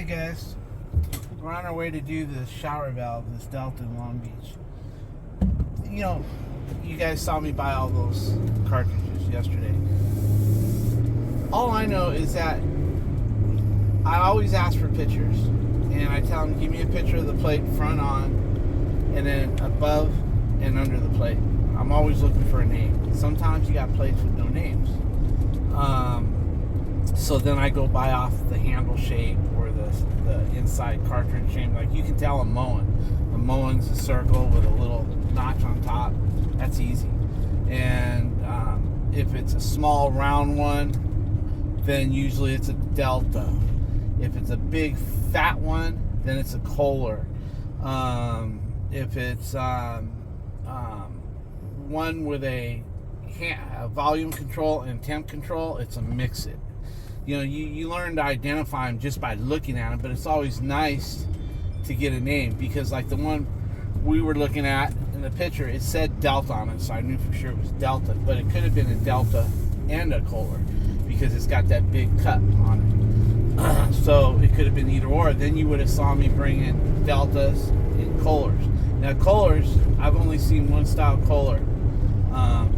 Hey guys, we're on our way to do the shower valve, this Delta in Long Beach. You know, you guys saw me buy all those cartridges yesterday. All I know is that I always ask for pictures, and I tell them, give me a picture of the plate front on, and then above and under the plate. I'm always looking for a name. Sometimes you got plates with no names. So then I go buy off the handle shape or the inside cartridge shape. Like you can tell a Moen. A Moen's a circle with a little notch on top. That's easy. And if it's a small round one, then usually it's a Delta. If it's a big fat one, then it's a Kohler. If it's one with a volume control and temp control, it's a Mix-It. You know, you learn to identify them just by looking at them, but it's always nice to get a name, because like the one we were looking at in the picture, it said Delta on it, so I knew for sure it was Delta, but it could have been a Delta and a Kohler because it's got that big cut on it. So it could have been either or. Then you would have saw me bring in Deltas and Kohlers. Now Kohlers, I've only seen one style Kohler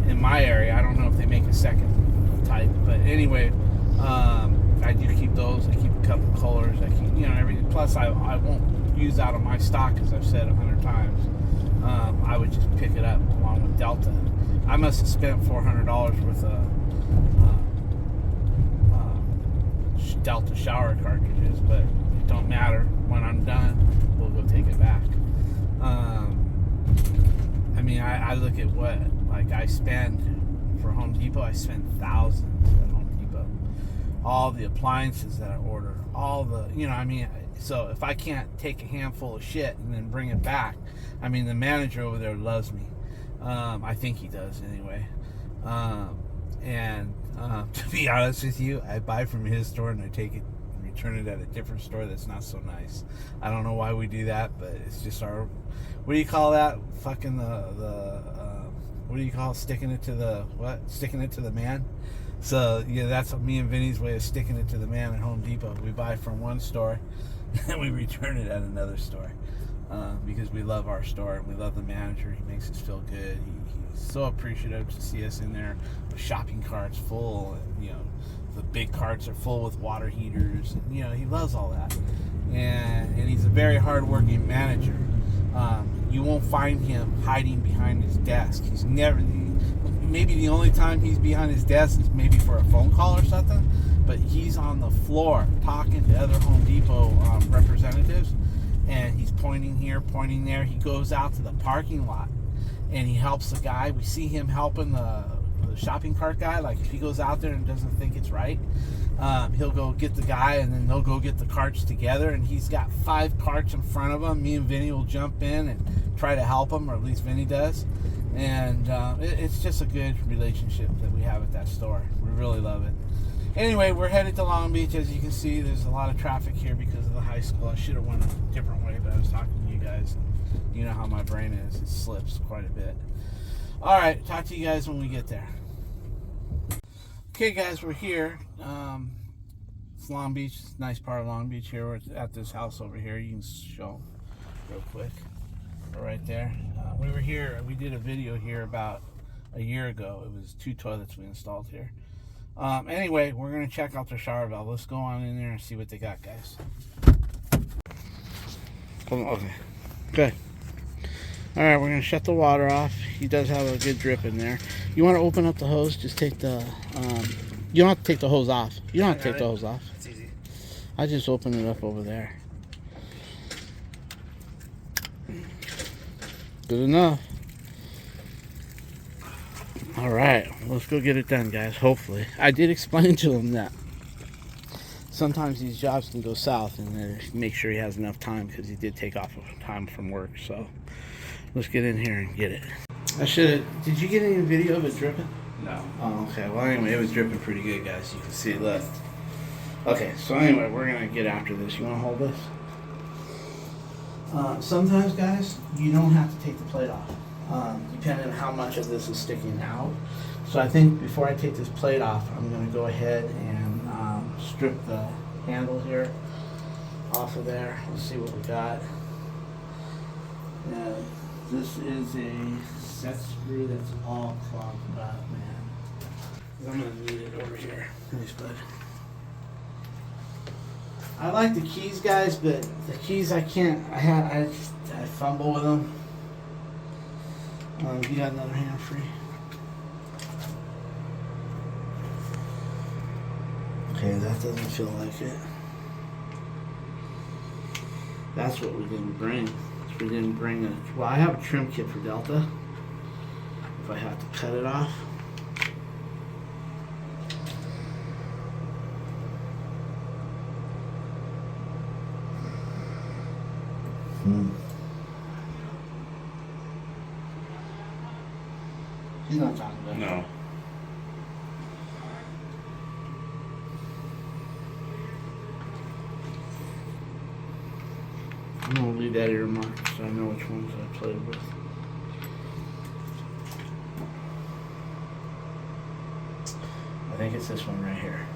in my area. I don't know if they make a second type, but anyway, I do keep those. I keep a couple Kohlers. I keep, you know, everything. Plus, I won't use out of my stock, as I've said 100 times. I would just pick it up along with Delta. I must have spent $400 worth of Delta shower cartridges, but it don't matter. When I'm done, we'll go take it back. I mean, I look at what like I spend for Home Depot. I spend thousands at Home Depot. All the appliances that I order, all the, you know, I mean, so if I can't take a handful of shit and then bring it back, I mean, the manager over there loves me. I think he does anyway. To be honest with you, I buy from his store and I take it and return it at a different store that's not so nice. I don't know why we do that, but it's just our, what do you call that? Fucking what do you call sticking it to the, what? Sticking it to the man? So, yeah, that's me and Vinny's way of sticking it to the man at Home Depot. We buy from one store and we return it at another store because we love our store and we love the manager. He makes us feel good. He's so appreciative to see us in there with shopping carts full. And, you know, the big carts are full with water heaters. And, you know, he loves all that. And he's a very hard-working manager. You won't find him hiding behind his desk. He's never... Maybe the only time he's behind his desk is maybe for a phone call or something, but he's on the floor talking to other Home Depot representatives, and he's pointing here, pointing there. He goes out to the parking lot and he helps the guy. We see him helping the shopping cart guy. Like if he goes out there and doesn't think it's right, he'll go get the guy and then they'll go get the carts together, and he's got 5 carts in front of him. Me and Vinny will jump in and try to help him, or at least Vinny does. And it's just a good relationship that we have at that store. We really love it. Anyway, we're headed to Long Beach. As you can see, there's a lot of traffic here because of the high school. I should have went a different way, but I was talking to you guys. You know how my brain is. It slips quite a bit. All right, talk to you guys when we get there. Okay, guys, we're here. It's Long Beach. It's a nice part of Long Beach here. We're at this house over here. You can show real quick. Right there. We were here. We did a video here about a year ago. It was 2 toilets we installed here. Anyway, we're going to check out their shower valve. Let's go on in there and see what they got, guys. Okay. Good. Alright, we're going to shut the water off. He does have a good drip in there. You want to open up the hose? Just take the... you don't have to take the hose off. You don't have to take the hose off. It's easy. I just open it up over there. Good enough. Alright, let's go get it done, guys, hopefully. I did explain to him that sometimes these jobs can go south, and make sure he has enough time, because he did take off time from work. So let's get in here and get it. I should have... Did you get any video of it dripping? No. Oh, okay. Well, anyway, it was dripping pretty good, guys. You can see it left. Okay, so anyway, we're going to get after this. You want to hold this? Sometimes, guys, you don't have to take the plate off, depending on how much of this is sticking out. So I think before I take this plate off, I'm going to go ahead and strip the handle here off of there. Let's see what we got. This is a set screw that's all clogged up, man. I'm gonna need it over here. Thanks, bud. I like the keys, guys, but the keys I can't. I fumble with them. You got another hand free? Okay, that doesn't feel like it. That's what we didn't bring. We didn't bring a. Well, I have a trim kit for Delta. If I have to cut it off. He's not talking about it. No. I'm gonna leave that earmarked so I know which ones I played with. I think it's this one right here.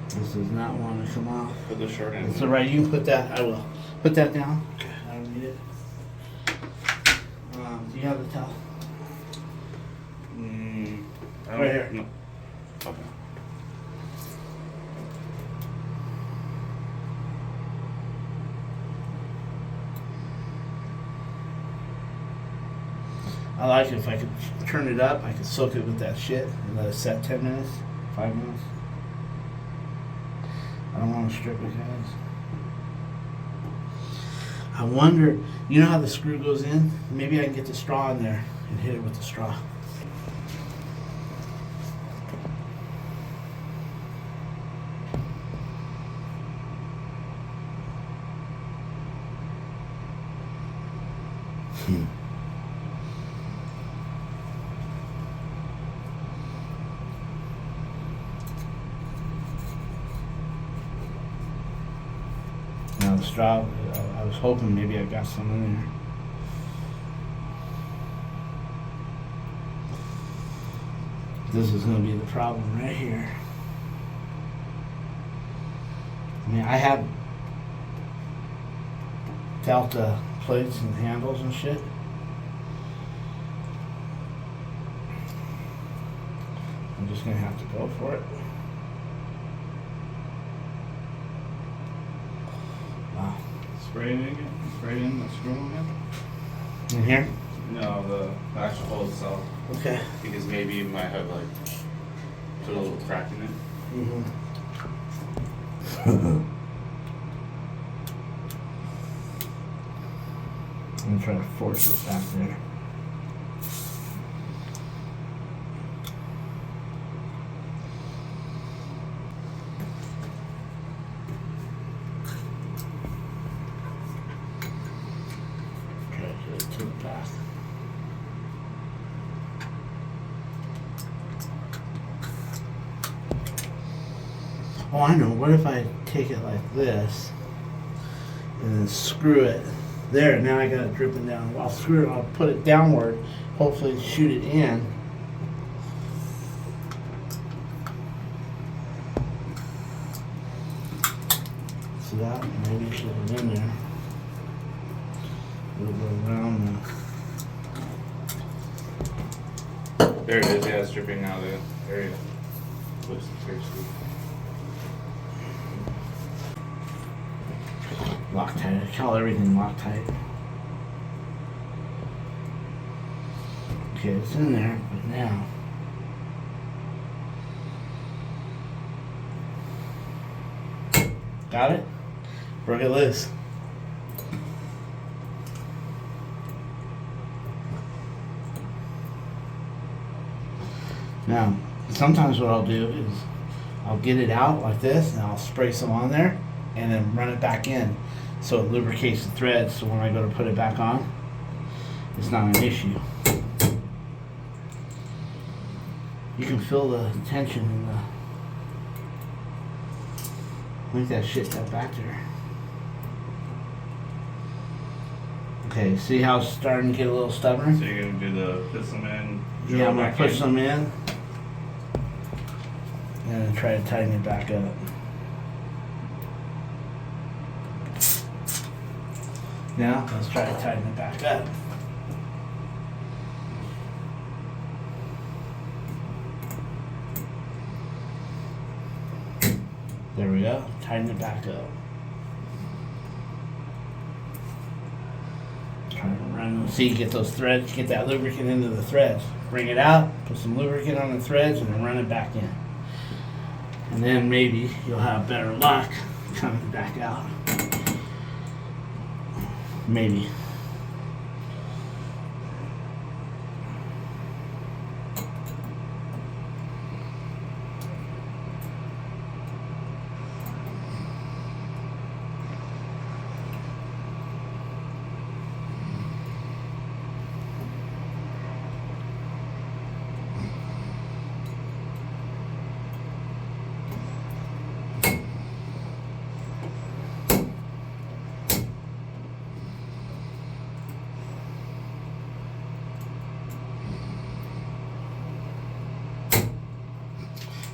This does not want to come off. Put the short end. It's alright, you can put that, I will. Put that down. Okay. I don't need it. Do you have the towel? Right here. No. Okay. I like it if I could turn it up, I could soak it with that shit and let it set 10 minutes, 5 minutes. I don't want to strip it, guys. I wonder, you know how the screw goes in? Maybe I can get the straw in there and hit it with the straw. Now the straw, I was hoping maybe I got some in there. This is going to be the problem right here. I mean, I have Delta plates and handles and shit. I'm just going to have to go for it. Wow. Spray it again? Spray in the screw again? In here? No, the actual hole itself. Okay. Because maybe you might have like put a little crack in it. I'm gonna try to force it back there. Try to get it to the back. Oh, I know. What if I take it like this and then screw it there? Now I got it dripping down. I'll screw it. I'll put it downward. Hopefully, shoot it in. So that maybe should have been there. We'll go around There it is, yeah, it's dripping out of the area. Looks seriously. Loctite. I call everything Loctite. Okay, it's in there, but now. Got it? Broke it loose. Now, sometimes what I'll do is I'll get it out like this and I'll spray some on there and then run it back in so it lubricates the thread so when I go to put it back on, it's not an issue. You can feel the tension in the... I think that shit got back there. Okay, see how it's starting to get a little stubborn? So you're gonna do the put some in. Yeah, I'm gonna back push in. some in and then try to tighten it back up. Now, let's try to tighten it back up. There we go. Tighten it back up. Try to run. See, get those threads, get that lubricant into the threads. Bring it out, put some lubricant on the threads, and then run it back in. And then maybe you'll have better luck coming back out. Maybe.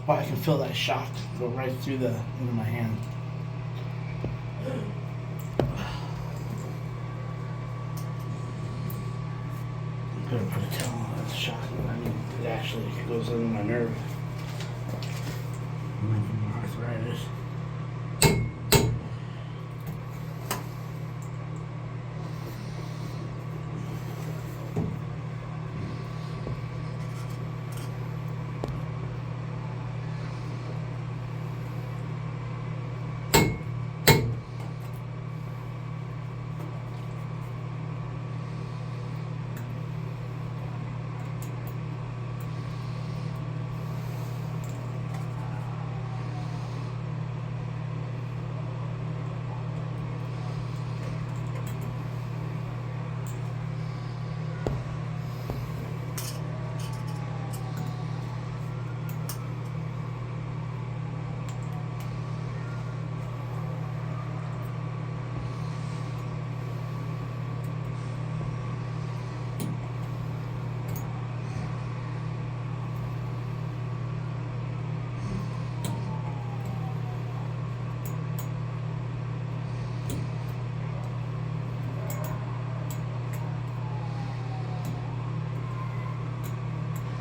Oh, I can feel that shock go right through into my hand. I'm gonna put a towel on that shock. I mean, it actually goes into my nerve. Might be more arthritis.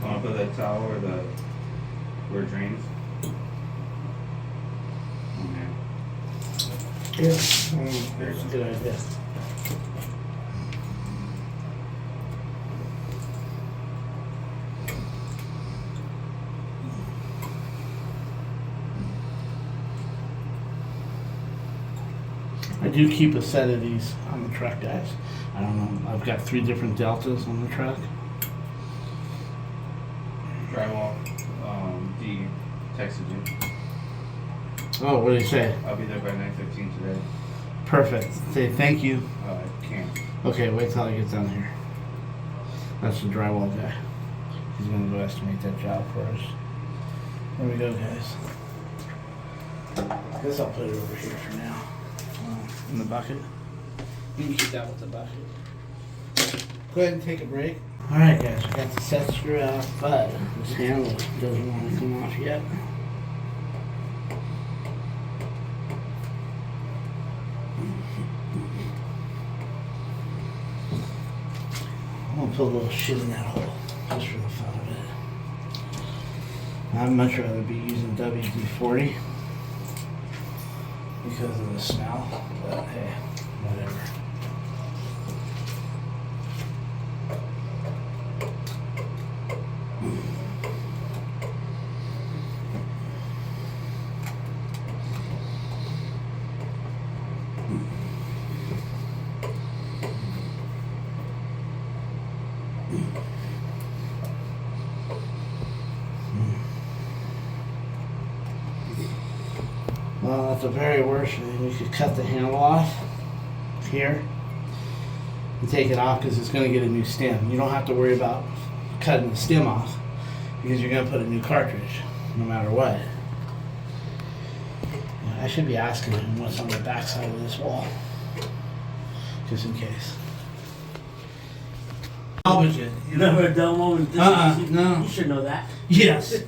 Want to put that towel where it drains? Oh man. Yeah, there's a good idea. I do keep a set of these on the truck, guys. I don't know. I've got 3 different deltas on the truck. Drywall. D texted you. Oh, what did he say? I'll be there by 9:15 today. Perfect. Say thank you. I can't. Okay, wait till I get down here. That's the drywall guy. He's gonna go estimate that job for us. There we go, guys. I guess I'll put it over here for now. In the bucket. You can keep that with the bucket. Go ahead and take a break. Alright guys, we got the set screw out, but this handle doesn't want to come off yet. I'm gonna put a little shit in that hole, just for the fun of it. I'd much rather be using WD-40 because of the smell, but hey, whatever. Well, at the very worst, we could cut the handle off here and take it off because it's going to get a new stem. You don't have to worry about cutting the stem off because you're going to put a new cartridge no matter what. I should be asking him what's on the back side of this wall just in case. salvage it. You know? Never a dull moment. No. You should know that. Yes.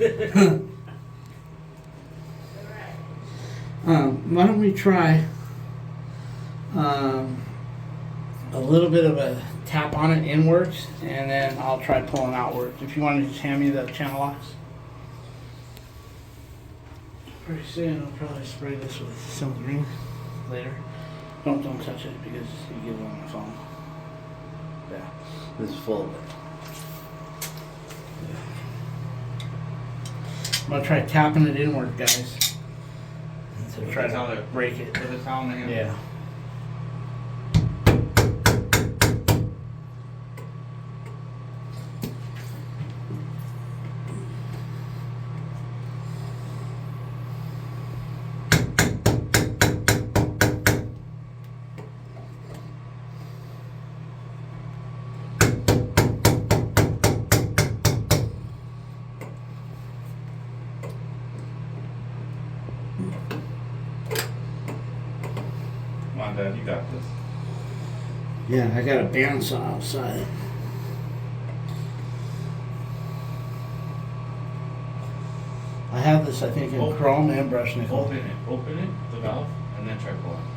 Why don't we try a little bit of a tap on it inwards, and then I'll try pulling outwards. If you want to just hand me the channel locks. Pretty soon I'll probably spray this with some green later. Don't touch it because you get it on the phone. Yeah, this is full of it. I'm gonna try tapping it inward, guys. So try to break it. Put the towel in the hand. Yeah. Come on, Dad, you got this. Yeah, I got a bandsaw outside. I have this, I think, in chrome and brush nickel. Open it, the valve, and then try pulling.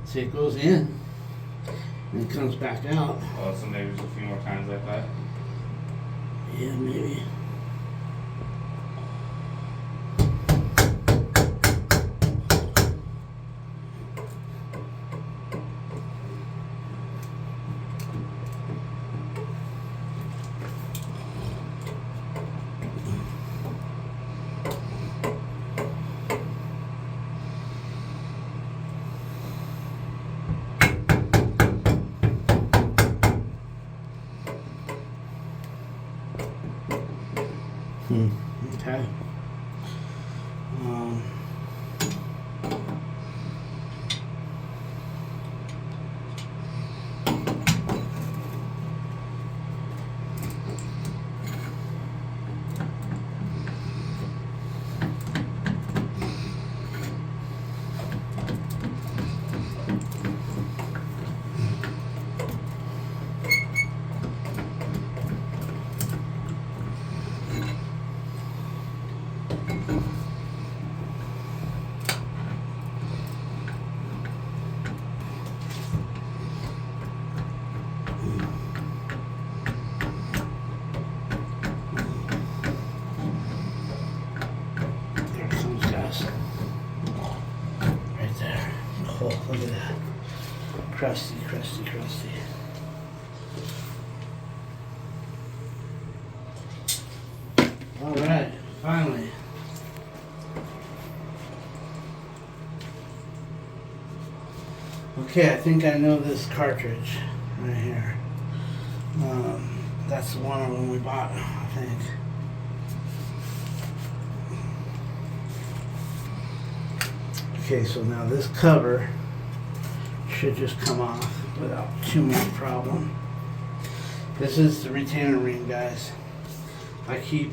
See, it goes in and it comes back out. Oh, so maybe just a few more times like that. Yeah, maybe. Okay. There it comes, guys. Right there. Oh, look at that. Crusty, crusty, crusty. All right, finally. Okay, I think I know this cartridge right here. That's the one of them we bought, I think. Okay, so now this cover should just come off without too much problem. This is the retainer ring, guys. I keep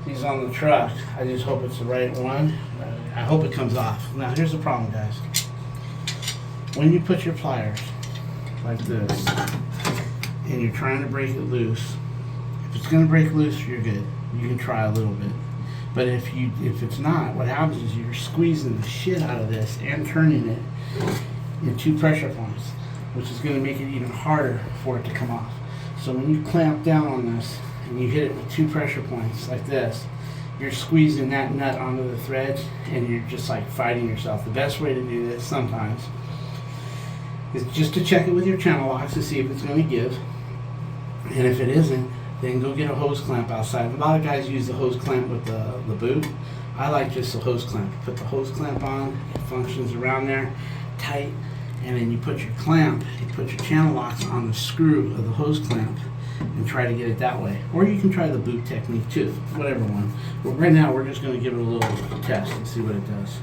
these on the truck. I just hope it's the right one. I hope it comes off. Now here's the problem, guys. When you put your pliers like this and you're trying to break it loose, if it's going to break loose, you're good. You can try a little bit. But if it's not, what happens is you're squeezing the shit out of this and turning it in 2 pressure points, which is going to make it even harder for it to come off. So when you clamp down on this and you hit it with 2 pressure points like this, you're squeezing that nut onto the threads and you're just like fighting yourself. The best way to do this sometimes is just to check it with your channel locks to see if it's going to give. And if it isn't, then go get a hose clamp outside. A lot of guys use the hose clamp with the boot. I like just the hose clamp. Put the hose clamp on, it functions around there tight, and then you put your clamp, you put your channel locks on the screw of the hose clamp and try to get it that way. Or you can try the boot technique too, whatever one. But right now we're just going to give it a little test and see what it does.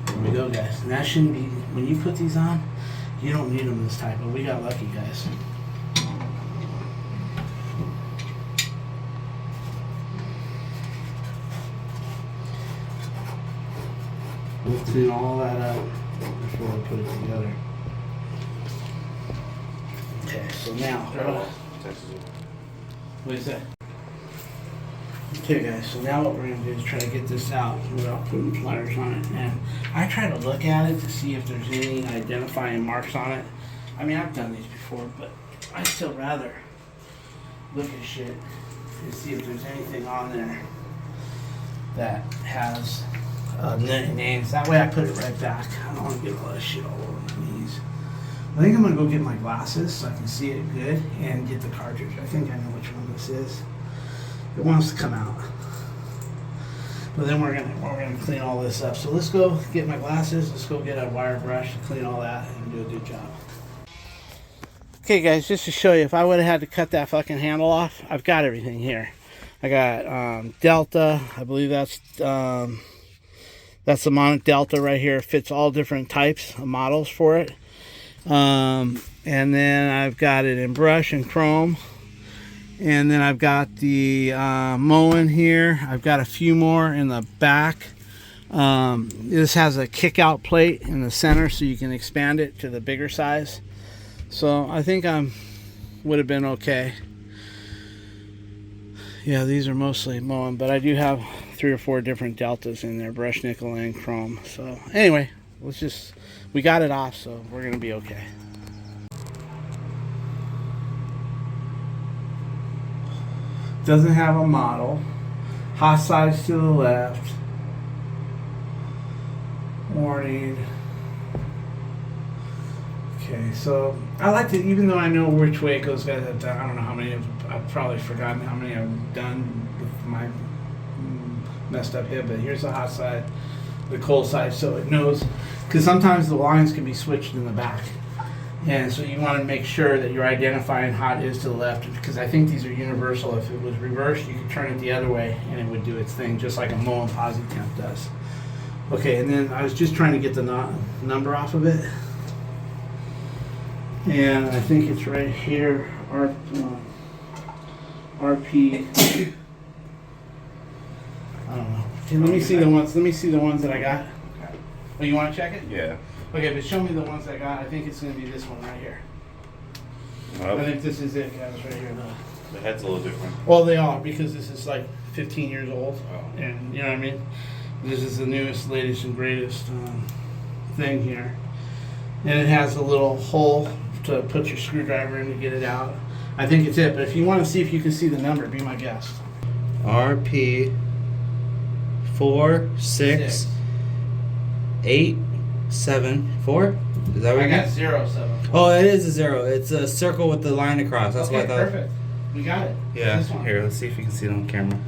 There we go, guys. And that shouldn't be, when you put these on, You don't need them this type, but we got lucky, guys. We'll clean all that up before we put it together. Okay, so now, what is that? Okay guys, so now what we're going to do is try to get this out without putting pliers on it. And I try to look at it to see if there's any identifying marks on it. I mean, I've done these before, but I still rather look at shit and see if there's anything on there that has names. That way I put it right back. I don't want to get all that shit all over my knees. I think I'm going to go get my glasses so I can see it good and get the cartridge. I think I know which one this is. It wants to come out. But then we're gonna clean all this up. So let's go get my glasses. Let's go get a wire brush to clean all that and do a good job. Okay guys, just to show you, if I would have had to cut that fucking handle off, I've got everything here. I got Delta. I believe that's the Monic Delta right here. It fits all different types of models for it. And then I've got it in brush and chrome. And then I've got the Moen here. I've got a few more in the back. This has a kick out plate in the center so you can expand it to the bigger size. So I think I would have been okay. Yeah, these are mostly Moen, but I do have 3 or 4 different Deltas in there, brush, nickel, and chrome. So anyway, we got it off, so we're gonna be okay. Doesn't have a model. Hot sides to the left. Warning. Okay, so I like to, even though I know which way it goes, guys, I don't know how many, I've probably forgotten how many I've done with my messed up hip, but here's the hot side, the cold side, so it knows, because sometimes the lines can be switched in the back. And so you want to make sure that you're identifying hot is to the left, because I think these are universal. If it was reversed, you could turn it the other way and it would do its thing, just like a Moen Posi Temp does. Okay, and then I was just trying to get the number off of it. And I think it's right here, RP. I don't know. Okay, let me see the ones that I got. Oh, you want to check it? Yeah. Okay, but show me the ones I got. I think it's going to be this one right here. Well, I think this is it, guys, right here. the head's a little different. Well, they are, because this is like 15 years old. Oh. And, you know what I mean? This is the newest, latest, and greatest thing here. And it has a little hole to put your screwdriver in to get it out. I think it's it, but if you want to see if you can see the number, be my guest. RP 46874. Is that what I you got got? 074. Oh, it is a 0. It's a circle with the line across. That's okay, what I thought. Perfect. We got it. Yeah. This one. Here, let's see if you can see it on camera.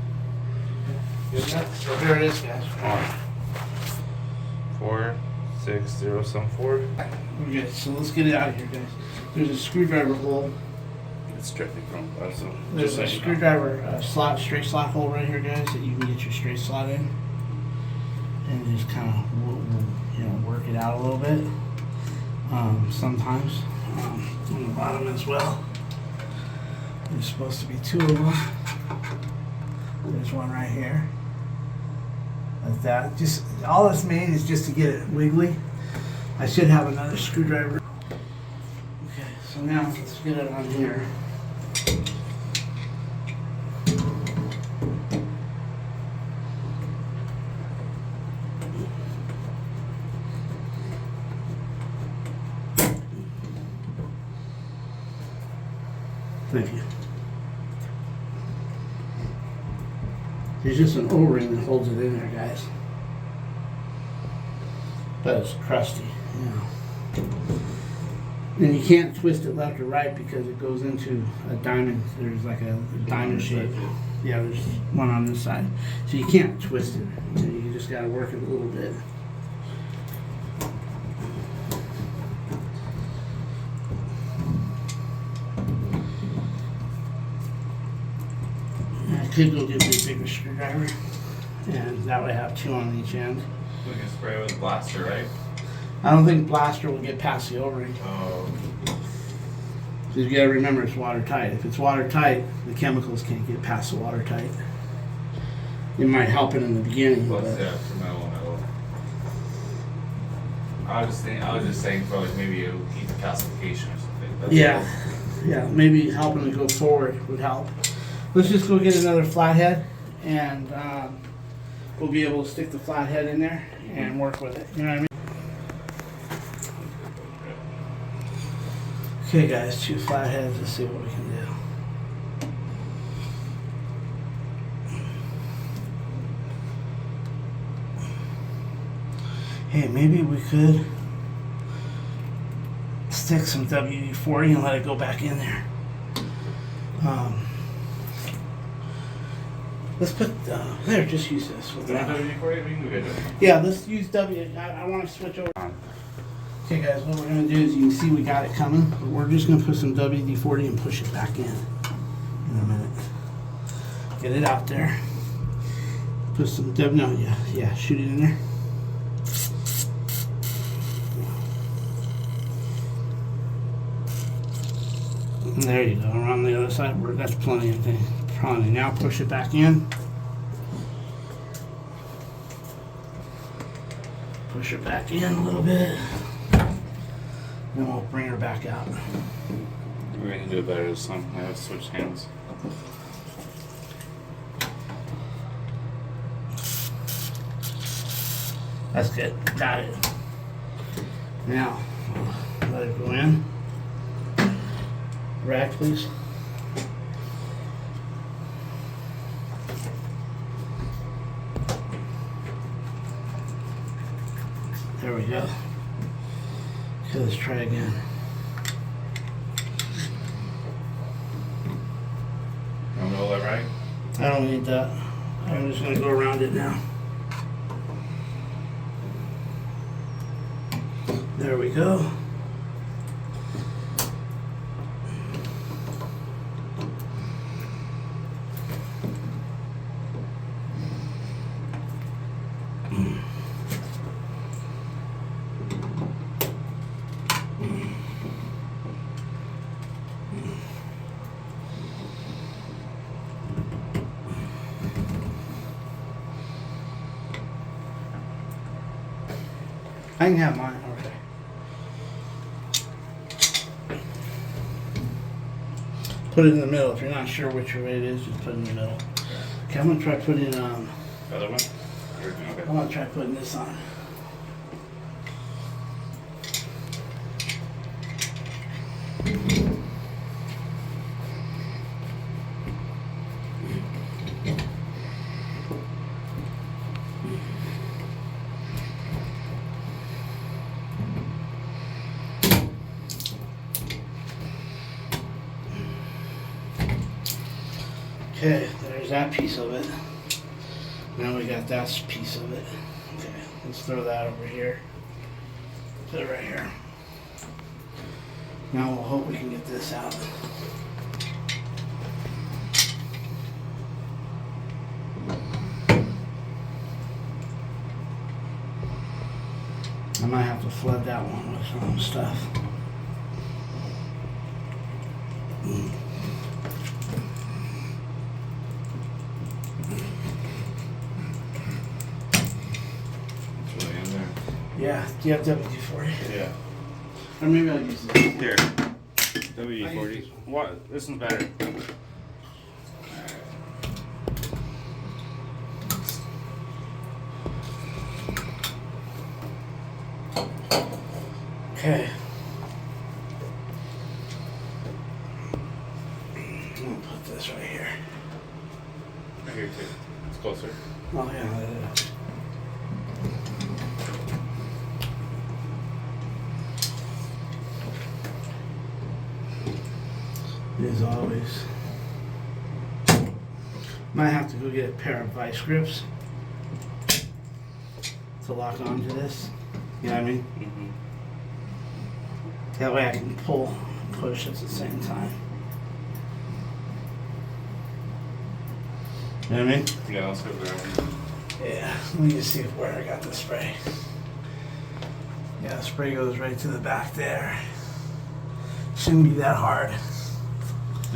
Good enough. So here it is, guys. 46074. We're good. So let's get it out of here, guys. There's a screwdriver hole. It's strictly chrome. So There's just a so you know. screwdriver slot, straight slot hole right here, guys, that you can get your straight slot in, and just kind of work it out a little bit. Sometimes on the bottom as well. There's supposed to be 2 of them. There's one right here. Like that. Just all it's made is just to get it wiggly. I should have another screwdriver. Okay, so now let's get it on here. Thank you. There's just an O-ring that holds it in there, guys. But it's crusty, And you can't twist it left or right because it goes into a diamond. There's like a diamond shape. Yeah, there's one on this side. So you can't twist it. You just got to work it a little bit. I could go get me a bigger screwdriver, and that way I have 2 on each end. We can spray with a blaster, right? I don't think blaster will get past the O-ring. Oh. Because you gotta remember it's watertight. If it's watertight, the chemicals can't get past the watertight. It might help it in the beginning, Plus, but yeah, for metal. I was just saying for like maybe a heat calcification or something. That's yeah, maybe helping to go forward would help. Let's just go get another flathead, and we'll be able to stick the flathead in there and work with it. You know what I mean? Okay, guys, 2 flatheads. Let's see what we can do. Hey, maybe we could stick some WD-40 and let it go back in there. Let's put, there, just use this. Do you want WD-40? We can go get it. Yeah, let's use I want to switch over. Okay, guys, what we're going to do is you can see we got it coming, but we're just going to put some WD-40 and push it back in a minute. Get it out there. Put some, yeah, shoot it in there. And there you go, around the other side, that's plenty of thing. Plenty. Now push it back in. Push her back in a little bit. Then we'll bring her back out. We're gonna do it better this time. I have to switch hands. That's good. Got it. Now, let it go in. Rag, please. There we go. Okay, let's try again. You want me to hold that right? I don't need that. I'm just gonna go around it now. There we go. I can have mine, okay. Put it in the middle. If you're not sure which way it is, just put it in the middle. Okay, I'm gonna try putting The other one? Okay. I'm gonna try putting this on. Okay, there's that piece of it. Now we got that piece of it. Okay, let's throw that over here. Put it right here. Now we'll hope we can get this out. I might have to flood that one with some stuff. It's really in there. Yeah, do you have WD-40? Yeah. Or maybe I'll use this. Here. WD-40. What? This one's better. Okay. I'm gonna put this right here. Right here too. It's closer. Oh yeah. As always. Might have to go get a pair of vice grips to lock onto this. You know what I mean? Mm-hmm. That way I can pull and push at the same time. You know what I mean? Yeah, let's go there. Yeah, let me just see where I got the spray. Yeah, spray goes right to the back there. Shouldn't be that hard.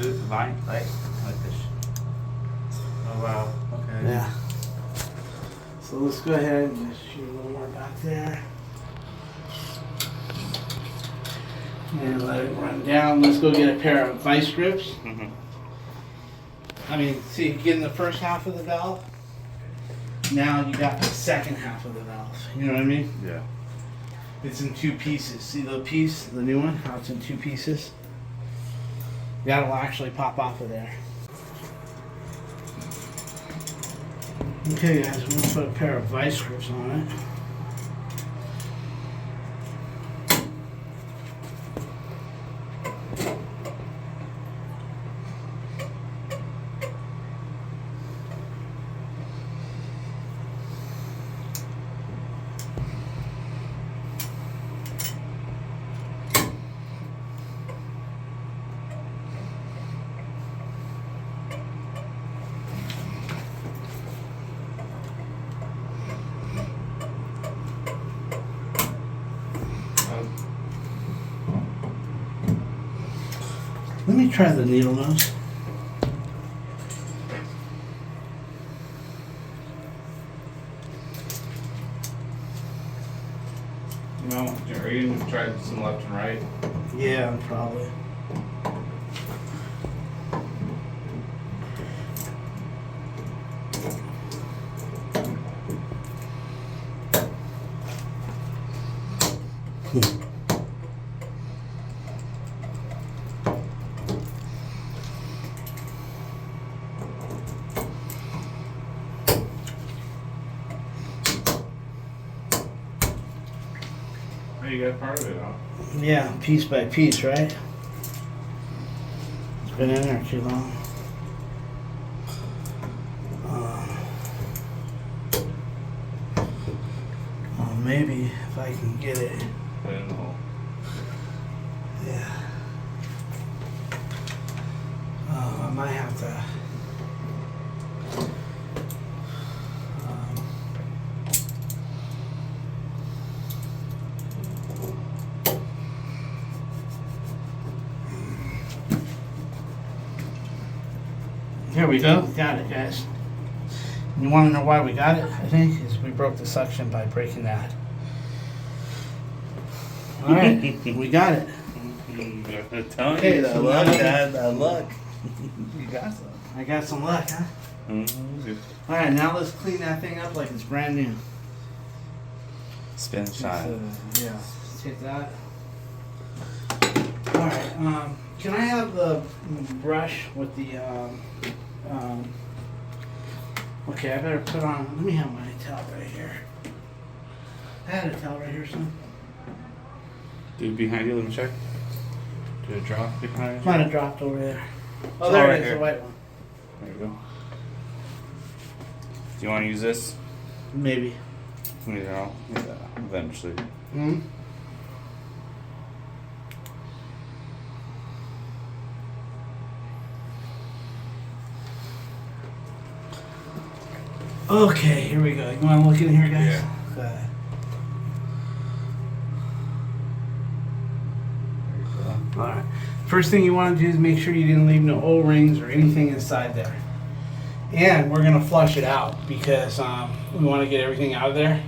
Do it line, like this. Oh wow. Okay. Yeah. So let's go ahead and just shoot a little more back there. And let it run down. Let's go get a pair of vice grips. Mm-hmm. I mean, see, you get in the first half of the valve. Now you got the second half of the valve. You know what I mean? Yeah. It's in two pieces. See the piece, the new one, how it's in two pieces? That'll actually pop off of there. Okay guys, we're gonna put a pair of vice grips on it. Let me try the needle nose. No, are you gonna try some left and right? Yeah, probably. Oh, you got part of it off. Yeah, piece by piece, right? It's been in there too long. Oh, maybe if I can get it. Put it in the hole. Yeah. I might have to. Here we go. Got it, guys. You want to know why we got it? I think is we broke the suction by breaking that. All right, we got it. I'm telling Okay, you, that so luck, now- Dad, that luck. You got some. I got some luck, huh? Mm-hmm. All right, now let's clean that thing up like it's brand new. Spin shine. Yeah, let's hit that. All right, can I have the brush with the, okay, I better put on, let me have my towel right here. I had a towel right here, son. Dude, behind you, let me check. Did it drop behind Might you? have dropped over there. Oh, It's there all it right is, here. the white one. There you go. Do you want to use this? Maybe. You know, eventually. Hmm? Okay, here we go. You want to look in here, guys? Yeah. Okay. Alright. First thing you want to do is make sure you didn't leave no O-rings or anything inside there. And we're going to flush it out because we want to get everything out of there.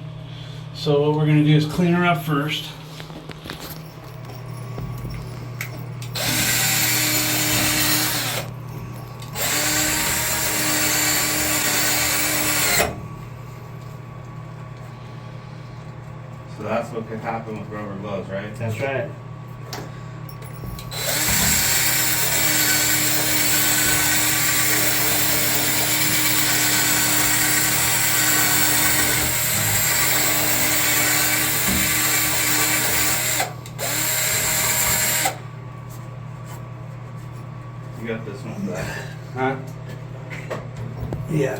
So what we're going to do is clean her up first. So that's what could happen with rubber gloves, right? That's right. You got this one back. Huh? Yeah.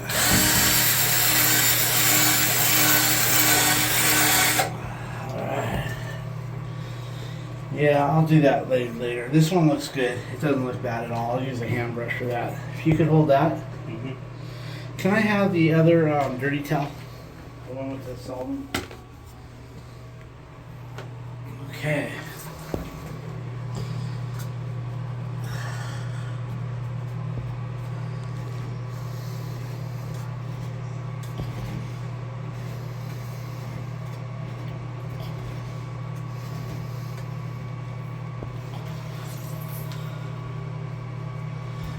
Alright. Yeah, I'll do that later. This one looks good. It doesn't look bad at all. I'll use a hand brush for that. If you could hold that. Mm-hmm. Can I have the other dirty towel? The one with the solvent? Okay.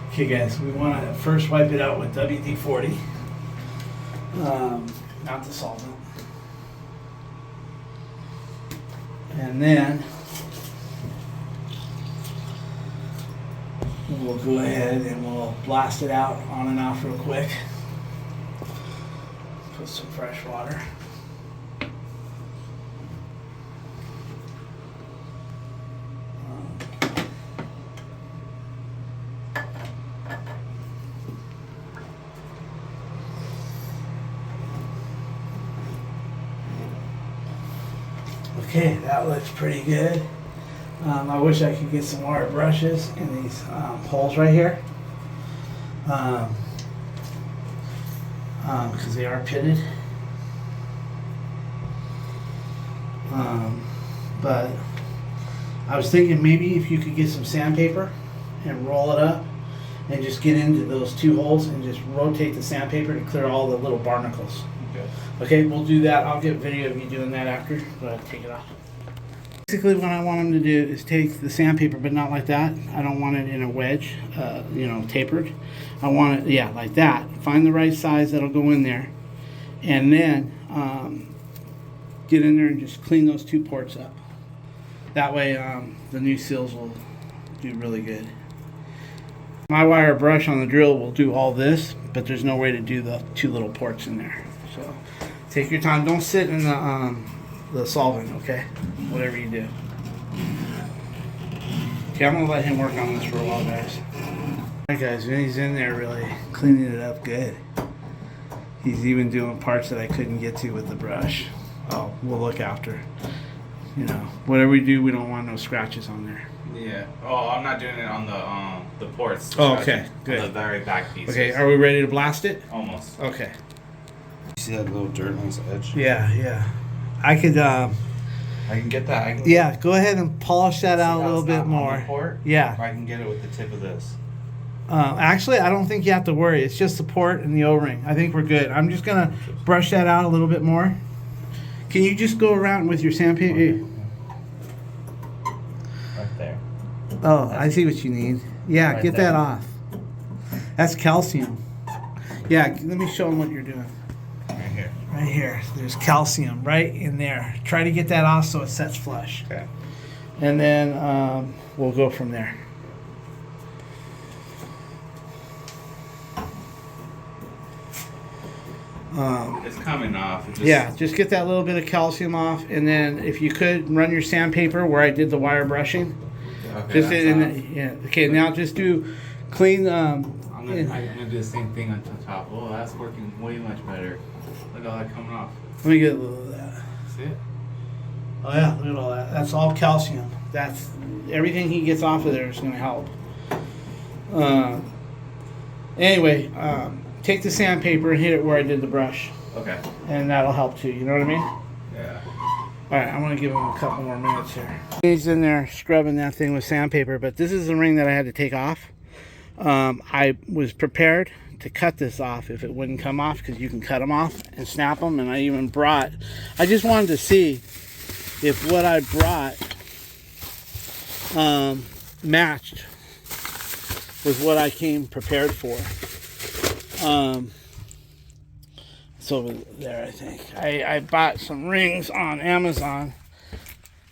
Okay guys, we want to first wipe it out with WD-40, not the solvent. And then we'll go ahead and we'll blast it out on and off real quick. Put some fresh water. Okay, that looks pretty good. I wish I could get some wire brushes in these holes right here, because they are pitted. But I was thinking maybe if you could get some sandpaper and roll it up and just get into those two holes and just rotate the sandpaper to clear all the little barnacles. Okay, we'll do that. I'll get video of you doing that after. Go ahead, take it off. Basically, what I want them to do is take the sandpaper, but not like that. I don't want it in a wedge, tapered. I want it, yeah, like that. Find the right size that'll go in there. And then get in there and just clean those two ports up. That way, the new seals will do really good. My wire brush on the drill will do all this, but there's no way to do the two little ports in there. So take your time. Don't sit in the solvent, okay? Whatever you do. Okay, I'm gonna let him work on this for a while, guys. Alright guys, Vinny's in there really cleaning it up good. He's even doing parts that I couldn't get to with the brush. Oh, we'll look after. You know, whatever we do, we don't want no scratches on there. Yeah. Oh, I'm not doing it on the ports. Oh, okay, good. On the very back piece. Okay, are we ready to blast it? Almost. Okay. You see that little dirt on its edge? Yeah. I could, I can get that. yeah, go ahead and polish that out a how little it's bit not on more. the port? Yeah. Or I can get it with the tip of this. Actually, I don't think you have to worry. It's just the port and the O-ring. I think we're good. I'm just going to brush that out a little bit more. Can you just go around with your sandpaper? Right there. Oh, I see what you need. Yeah, Right get there. that off. That's calcium. Yeah, let me show them what you're doing. Right here. Right here. There's calcium right in there. Try to get that off so it sets flush. Okay. And then we'll go from there. It's coming off. It just, Yeah, just get that little bit of calcium off, and then if you could run your sandpaper where I did the wire brushing. Okay, Just that's in off. yeah. Okay, now just do clean. I'm gonna do the same thing on the top. Oh, that's working way much better. Look at all that coming off. Let me get a little of that. See it? Oh yeah, look at all that. That's all calcium. That's everything he gets off of there is going to help. Anyway, take the sandpaper and hit it where I did the brush, Okay. and that'll help too. You know what I mean? Yeah. All right, I'm going to give him a couple more minutes here. He's in there scrubbing that thing with sandpaper, but this is the ring that I had to take off. I was prepared to cut this off if it wouldn't come off, because you can cut them off and snap them, and I just wanted to see if what I brought matched with what I came prepared for. It's over there, I think. I bought some rings on Amazon,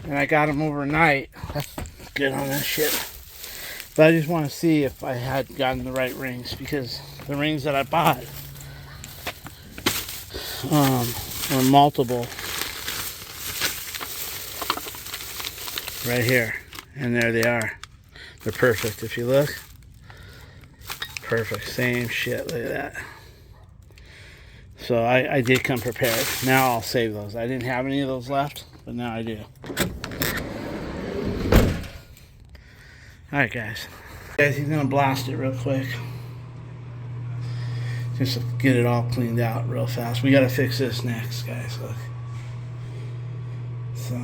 and I got them overnight. That's good on that shit. But I just want to see if I had gotten the right rings, because the rings that I bought were multiple. Right here. And there they are. They're perfect. If you look. Perfect. Same shit. Look at that. So I did come prepared. Now I'll save those. I didn't have any of those left, but now I do. Alright guys. Guys, he's gonna blast it real quick. Just to get it all cleaned out real fast. We gotta fix this next, guys. Look. So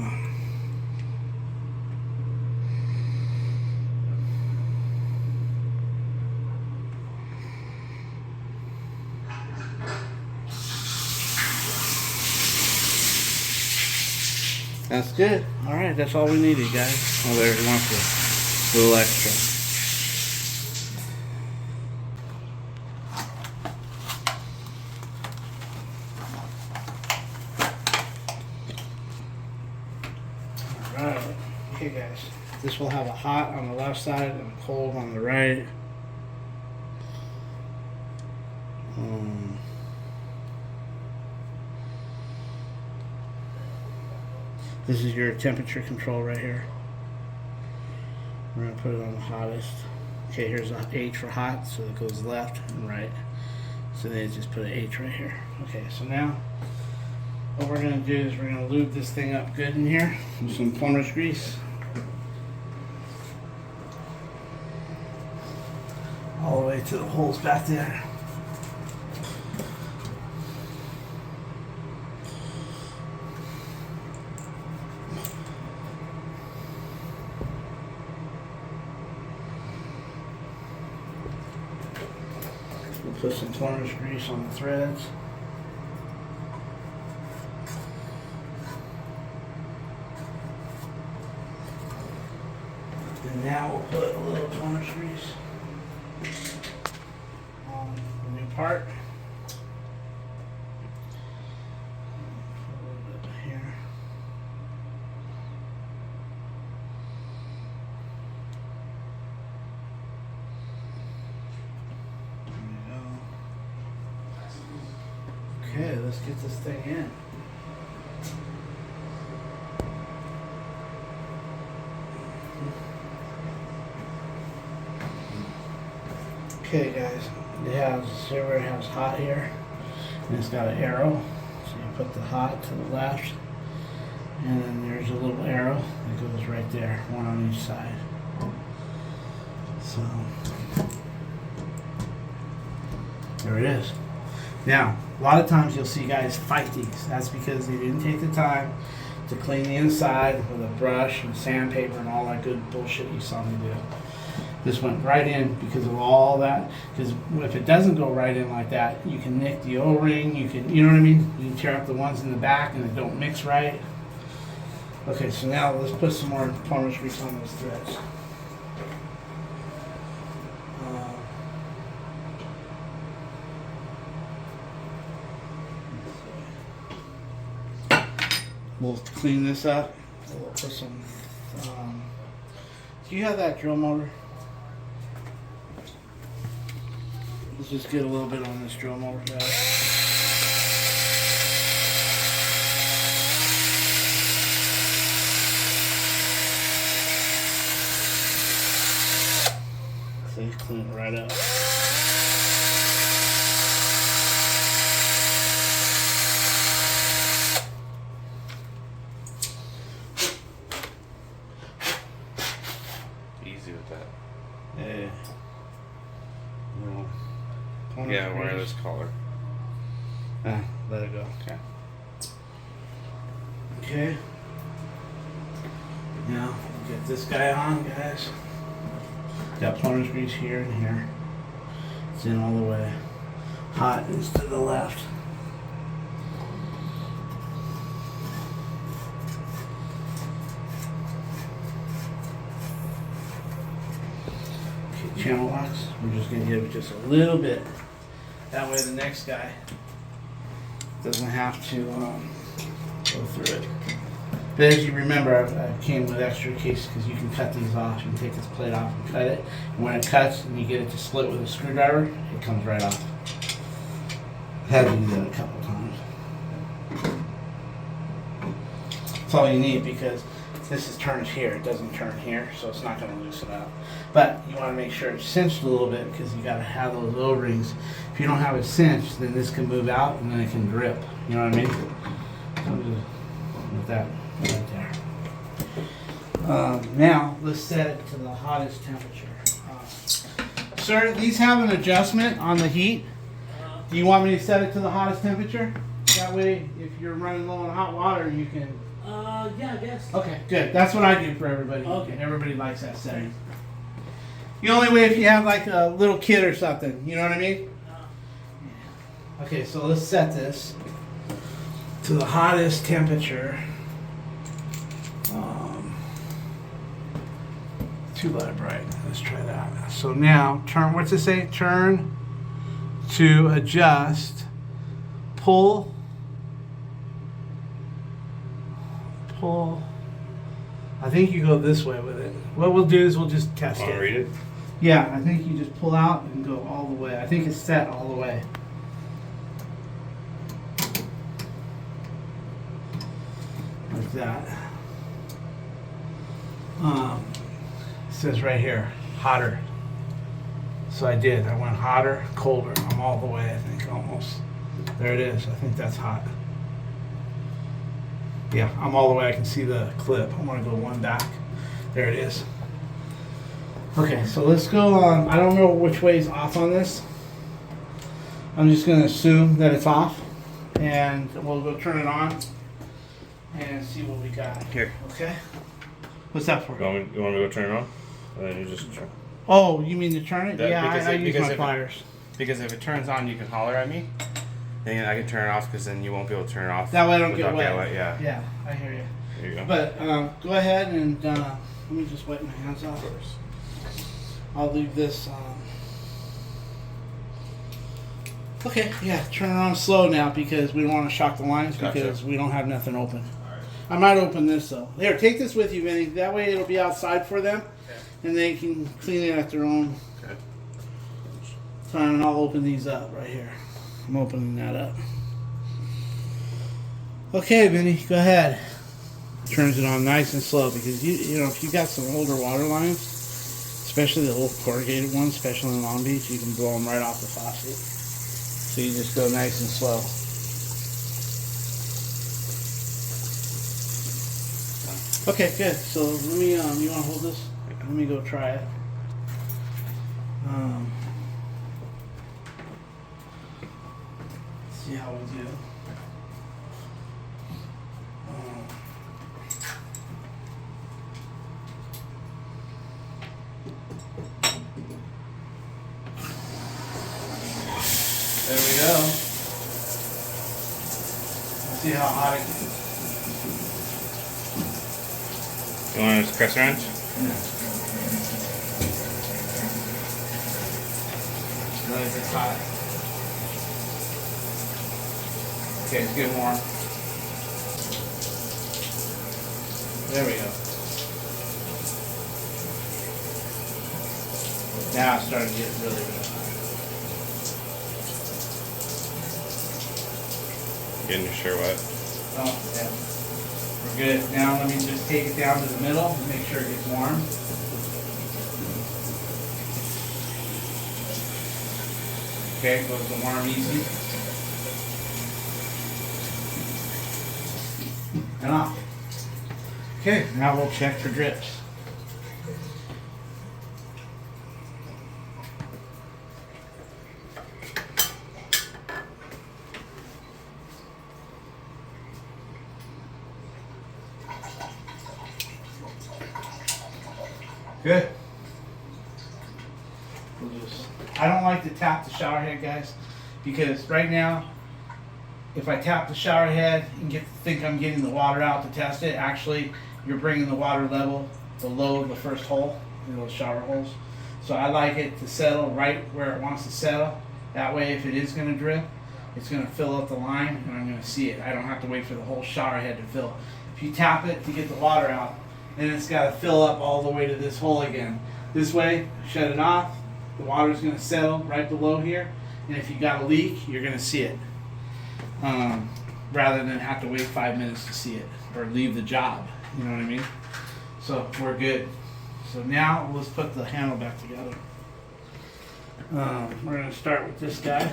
That's good. All right, that's all we needed, guys. Oh, there, he wants a little extra. All right. Okay, guys. This will have a hot on the left side and a cold on the right. This is your temperature control right here. We're going to put it on the hottest. Okay, here's a H for hot, so it goes left and right. So then just put an H right here. Okay, so now what we're going to do is we're going to lube this thing up good in here with some plumber's grease. All the way to the holes back there. We'll put some plumber's grease on the threads. And now we'll put a little plumber's grease on the new part. Put a little bit here. Okay, let's get this thing in. Okay, guys, it has hot here, and it's got an arrow. So you put the hot to the left, and then there's a little arrow that goes right there, one on each side. So there it is. Now, a lot of times you'll see guys fight these. That's because they didn't take the time to clean the inside with a brush and sandpaper and all that good bullshit you saw me do. This went right in because of all that. Because if it doesn't go right in like that, you can nick the O-ring. You know what I mean? You can tear up the ones in the back and they don't mix right. Okay, so now let's put some more plumber's grease on those threads. We'll clean this up. We'll put some. Do you have that drill motor? Let's just get a little bit on this drill motor, guys. See, clean it right up. Easy with that. Yeah. Yeah, wireless collar. Let it go. Okay. Okay. Now, we'll get this guy on, guys. Got plumber's grease here and here. It's in all the way. Hot is to the left. Okay, channel locks. We're just going to give it just a little bit. That way the next guy doesn't have to go through it. But as you remember, I came with extra case because you can cut these off. You can take this plate off and cut it. And when it cuts and you get it to split with a screwdriver, it comes right off. I had to do that a couple times. That's all you need because this is turned here. It doesn't turn here, so it's not going to loosen up. But you want to make sure it's cinched a little bit because you got to have those O-rings. If you don't have it cinched, then this can move out and then it can drip. You know what I mean? So with that right there. Now let's set it to the hottest temperature. Sir, these have an adjustment on the heat. Do you want me to set it to the hottest temperature? That way, if you're running low on hot water, you can. Yeah, I guess. Okay, good. That's what I do for everybody. Okay. Everybody likes that setting. The only way if you have like a little kid or something, you know what I mean? Okay, so let's set this to the hottest temperature. Too light bright. Let's try that. So now turn. What's it say? Turn to adjust. Pull. I think you go this way with it. What we'll do is we'll just test Want it. to read it? Yeah, I think you just pull out and go all the way. I think it's set all the way. Like that. It says right here, hotter. So I did. I went hotter, colder. I'm all the way, I think, almost. There it is. I think that's hot. Yeah, I'm all the way. I can see the clip. I want to go one back. There it is. Okay, so let's go on. I don't know which way is off on this. I'm just going to assume that it's off. And we'll go turn it on and see what we got. Here. Okay? What's that for? You want me to go turn it on? And then you just turn. Oh, you mean to turn it? That- Yeah, because I it- use because my if- pliers. Because if it turns on, you can holler at me. Then I can turn it off because then you won't be able to turn it off. That way I don't without get wet. getting Yeah, I hear you. There you go. But go ahead and let me just wipe my hands off. Of course. I'll leave this. Okay, yeah, turn it on slow now because we don't want to shock the lines Gotcha. because we don't have nothing open. I might open this though. Here, take this with you, Vinny. That way it'll be outside for them, and they can clean it at their own Okay. time. And I'll open these up right here. I'm opening that up. Okay, Vinny, go ahead. Turns it on nice and slow because you know if you got some older water lines, especially the old corrugated ones, especially in Long Beach, you can blow them right off the faucet. So you just go nice and slow. Okay, good. So let me, you want to hold this? Let me go try it. See how we do. There we go. Let's see how hot it gets. You want a press wrench? Really, it's hot. Okay, it's getting warm. There we go. Now it's starting to get really, really hot. Getting your shirt wet. Oh, yeah. We're good. Now let me just take it down to the middle and make sure it gets warm. Okay, goes to warm easy. And off. Okay, now we'll check for drips. Good. We'll just, I don't like to tap the shower head, guys, because right now, if I tap the shower head and think I'm getting the water out to test it, actually, you're bringing the water level below the first hole, in those shower holes. So I like it to settle right where it wants to settle. That way, if it is going to drip, it's going to fill up the line, and I'm going to see it. I don't have to wait for the whole shower head to fill. If you tap it to get the water out, then it's got to fill up all the way to this hole again. This way, shut it off, the water's going to settle right below here, and if you got a leak, you're going to see it. Rather than have to wait 5 minutes to see it, or leave the job, you know what I mean? So, we're good. So now, let's put the handle back together. We're going to start with this guy.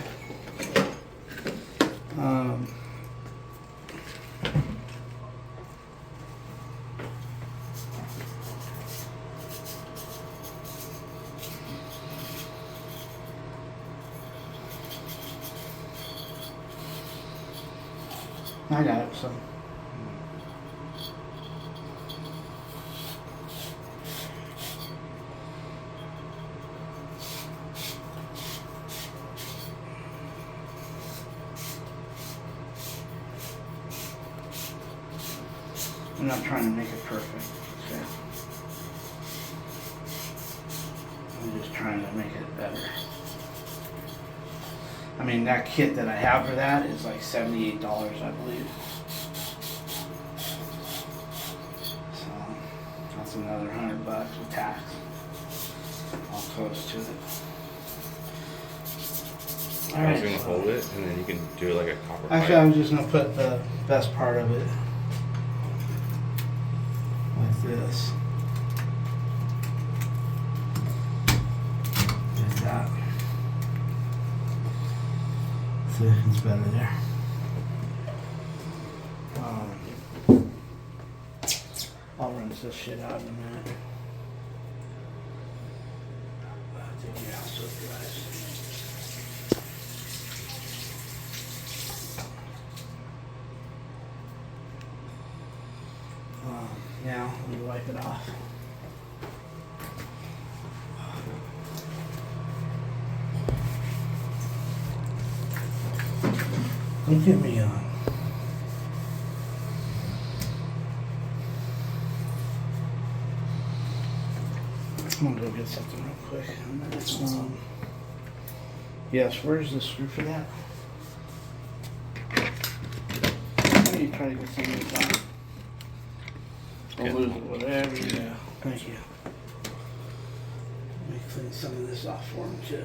I got it, so. I'm not trying to make it perfect. So I'm just trying to make it better. I mean, that kit that I have for that is like $78, I believe. So that's another $100 with tax. All close to it. I was gonna hold it, and then you can do it like a copper Actually, pipe. I'm just gonna put the best part of it like this. Like that. See, it's better there. I'll rinse this shit out in a minute. I'll take your house with guys. Now, let me wipe it off. Don't get me on. I'm gonna go get something real quick. Yes, where's the screw for that? Let me try to get some of this out. I'll lose it, whatever you do. Thank you. Let me clean some of this off for him too.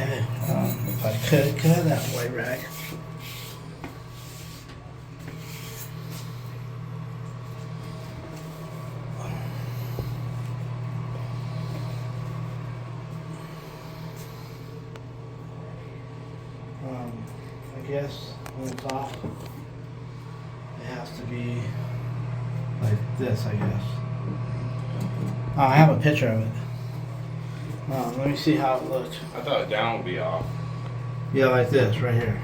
Okay, if I could I have that white rag? I guess when it's off, it has to be like this, I guess. Oh, I have a picture of it. Let me see how it looks. I thought down would be off. Yeah, like this, right here.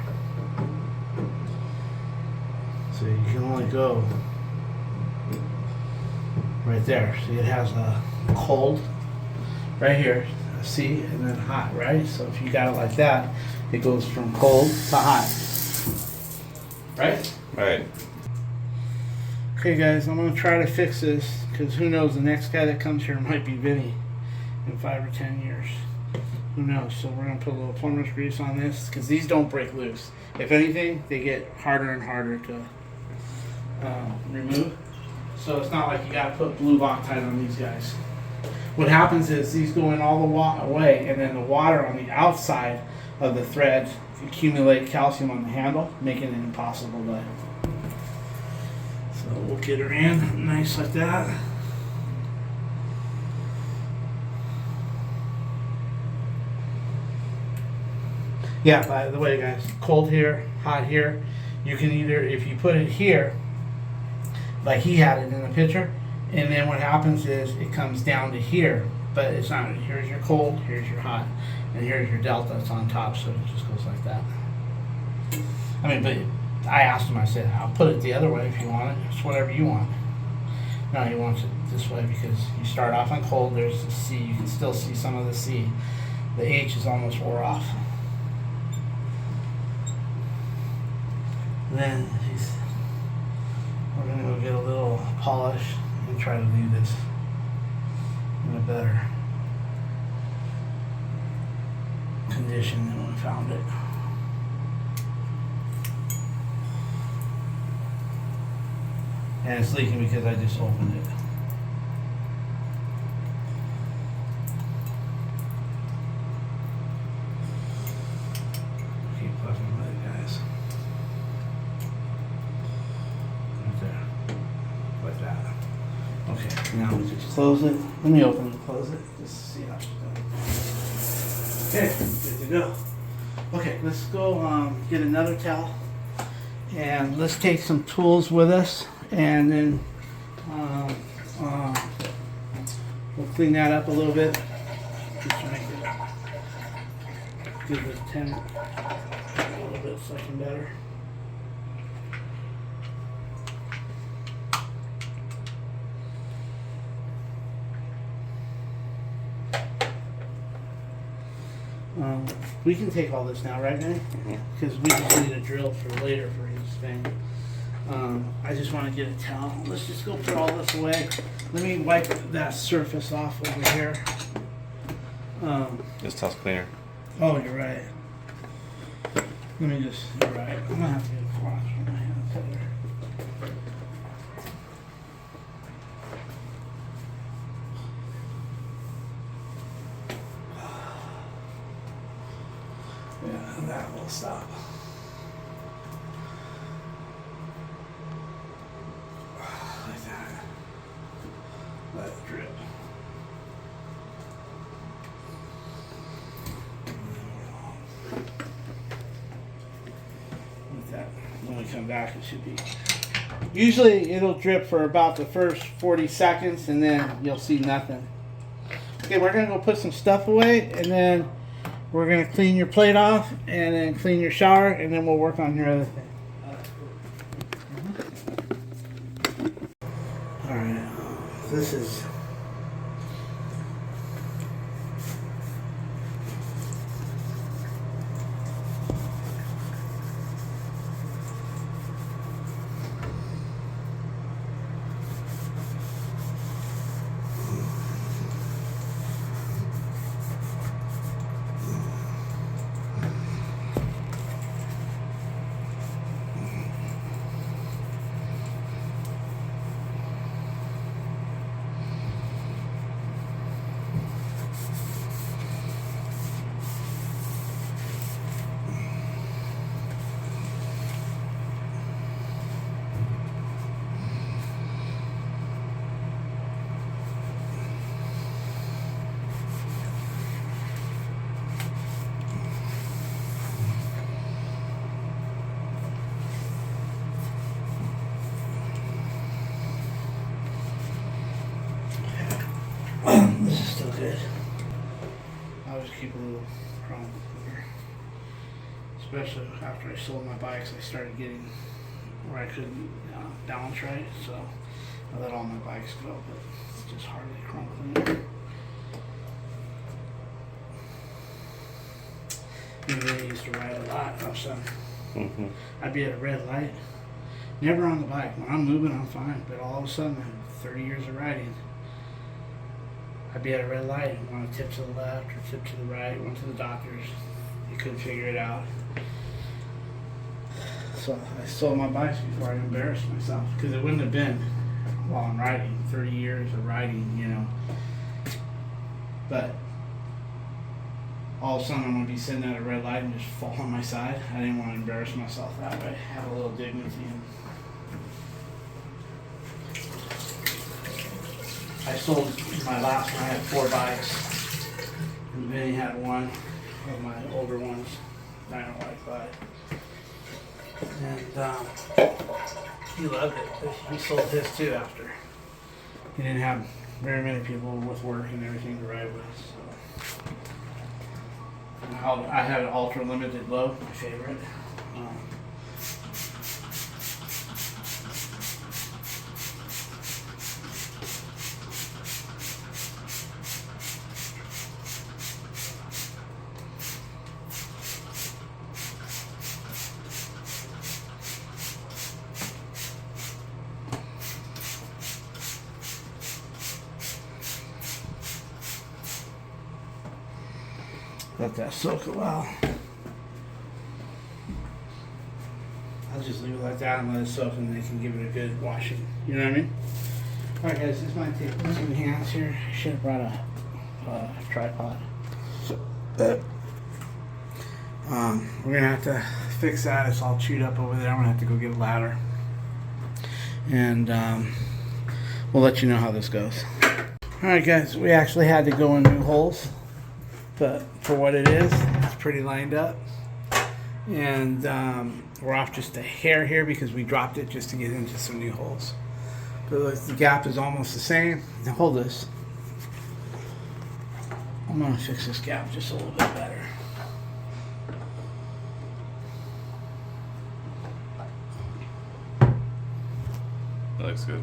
So you can only go right there. See, it has a cold right here, see, and then hot, right? So if you got it like that, it goes from cold to hot. Right? Right. Okay, guys, I'm gonna try to fix this because who knows, the next guy that comes here might be Vinny in 5 or 10 years. Who knows? So we're gonna put a little plumber's grease on this because these don't break loose. If anything, they get harder and harder to remove. So it's not like you gotta put blue Loctite on these guys. What happens is these go in all the way, and then the water on the outside of the thread accumulate calcium on the handle, making it impossible to. So we'll get her in nice like that. Yeah, by the way, guys, cold here, hot here. You can either, if you put it here, like he had it in the picture, and then what happens is it comes down to here, but it's not. Here's your cold, here's your hot, and here's your delta. It's on top, so it just goes like that. I mean, but I asked him. I said, "I'll put it the other way if you want it. It's whatever you want." No, he wants it this way because you start off on cold. There's the C. You can still see some of the C. The H is almost wore off. And then we're gonna go get a little polish and try to leave this in a better condition than when we found it. And it's leaking because I just opened it. Keep puffing with it, guys. Right there. Like that. Okay, now we just close it. Let me open and close it. Just see how it's done. Okay, good to go. Okay, let's go get another towel. And let's take some tools with us. And then we'll clean that up a little bit. Just to make it give the tenant a little bit second better. We can take all this now, right, Manny? Because we just need a drill for later for his thing. I just want to get a towel. Let's just go put all this away. Let me wipe that surface off over here. This towel's cleaner. Oh, you're right. Let me just, you're right. I'm going to have to get a cloth for my hands here. Yeah, that will stop. Like that. Let it drip. Like that. When we come back, it should be. Usually, it'll drip for about the first 40 seconds, and then you'll see nothing. Okay, we're gonna go put some stuff away, and then we're gonna clean your plate off, and then clean your shower, and then we'll work on your other thing. All right, this is. This is still good. I'll just keep a little chrome here. Especially after I sold my bikes, I started getting where I couldn't balance right, so I let all my bikes go, but it's just hardly chrome cleaner. You really used to ride a lot, son. I'd be at a red light, never on the bike. When I'm moving, I'm fine, but all of a sudden, I have 30 years of riding. I'd be at a red light and want to tip to the left or tip to the right, went to the doctors. You couldn't figure it out. So I sold my bikes before I embarrassed myself, because it wouldn't have been while I'm riding, 30 years of riding, you know. But all of a sudden I'm going to be sitting at a red light and just fall on my side. I didn't want to embarrass myself that way. Have a little dignity. And I sold my last one. I had 4 bikes. And Vinny had one of my older ones. I don't like that. And he loved it. But he sold his too after. He didn't have very many people with work and everything to ride with. So. And I had an ultra limited load, my favorite. Let that soak a while. I'll just leave it like that and let it soak, and they can give it a good washing. You know what I mean? Alright guys, this might take some hands here. I should have brought a tripod. We're gonna have to fix that. It's all chewed up over there. I'm gonna have to go get a ladder. And we'll let you know how this goes. Alright guys, we actually had to go in new holes. But for what it is, it's pretty lined up. And we're off just a hair here because we dropped it just to get into some new holes. But look, the gap is almost the same. Now hold this. I'm gonna fix this gap just a little bit better. That looks good.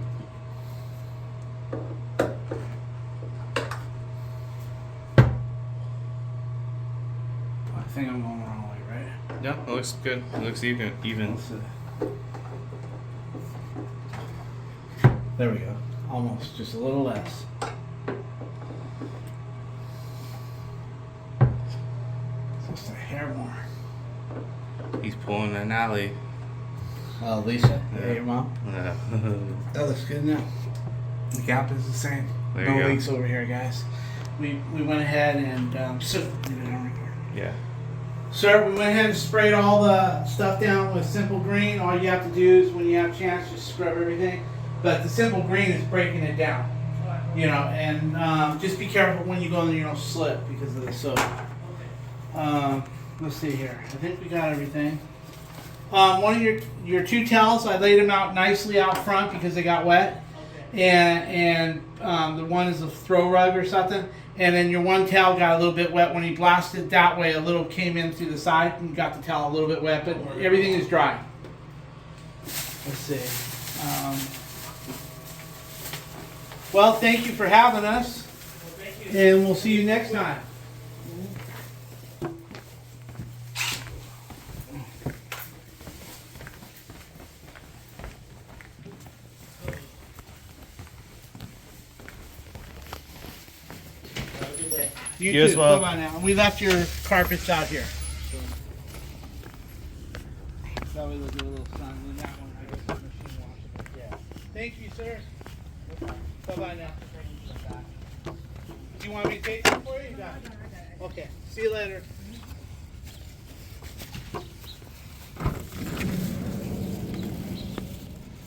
I think I'm going the wrong way, right? Yeah, it looks good. It looks even. Let's see. There we go. Almost, just a little less. Just a hair more. He's pulling an alley. Oh, Lisa? Yeah. Your mom? Yeah. That looks good now. The gap is the same. There No you go. leaks over here, guys. We went ahead and Yeah. Sir, we went ahead and sprayed all the stuff down with Simple Green. All you have to do is, when you have a chance, just scrub everything. But the Simple Green is breaking it down. You know, and just be careful when you go in there, you don't slip because of the soap. Let's see here. I think we got everything. One of your two towels, I laid them out nicely out front because they got wet. And the one is a throw rug or something. And then your one towel got a little bit wet. When he blasted that way, a little came in through the side and got the towel a little bit wet, but everything is dry. Let's see. Well, thank you for having us. And we'll see you next time. You You as too. well. Come on now. We left your carpets out here. That way they'll get a little sun. And that one, I guess the machine washes it. Yeah. Thank you, sir. Bye-bye now. Do you want me to take it for you? You got it. Okay. See you later.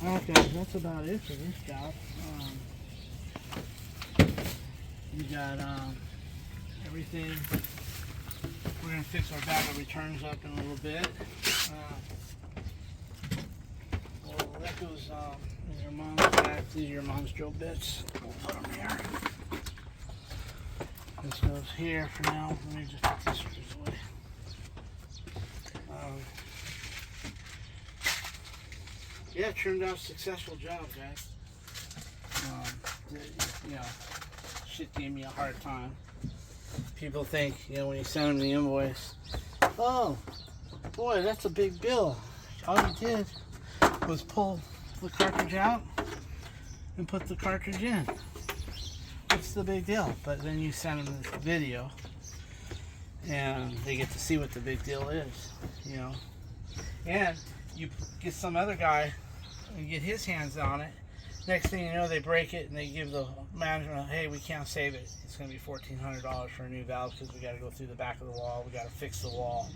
Okay, that's about it for this job. You got everything. We're gonna fix our bag of returns up in a little bit. Well, that goes in your mom's bag. These are your mom's drill bits. We'll put them here. This goes here for now. Let me just put these screws away. Yeah, it turned out a successful job, guys. You know, shit gave me a hard time. People think, you know, when you send them the invoice, oh, boy, that's a big bill. All you did was pull the cartridge out and put the cartridge in. What's the big deal? But then you send them this video and they get to see what the big deal is, you know. And you get some other guy and get his hands on it. Next thing you know, they break it and they give the management, hey, we can't save it. It's going to be $1,400 for a new valve because we got to go through the back of the wall. We got to fix the wall.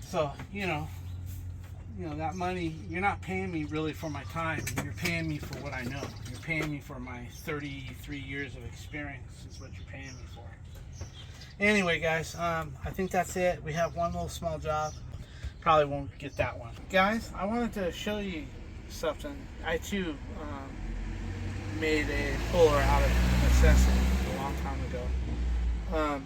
So, you know that money, you're not paying me really for my time. You're paying me for what I know. You're paying me for my 33 years of experience is what you're paying me for. Anyway, guys, I think that's it. We have one little small job. Probably won't get that one. Guys, I wanted to show you something. I too made a puller out of necessity a long time ago.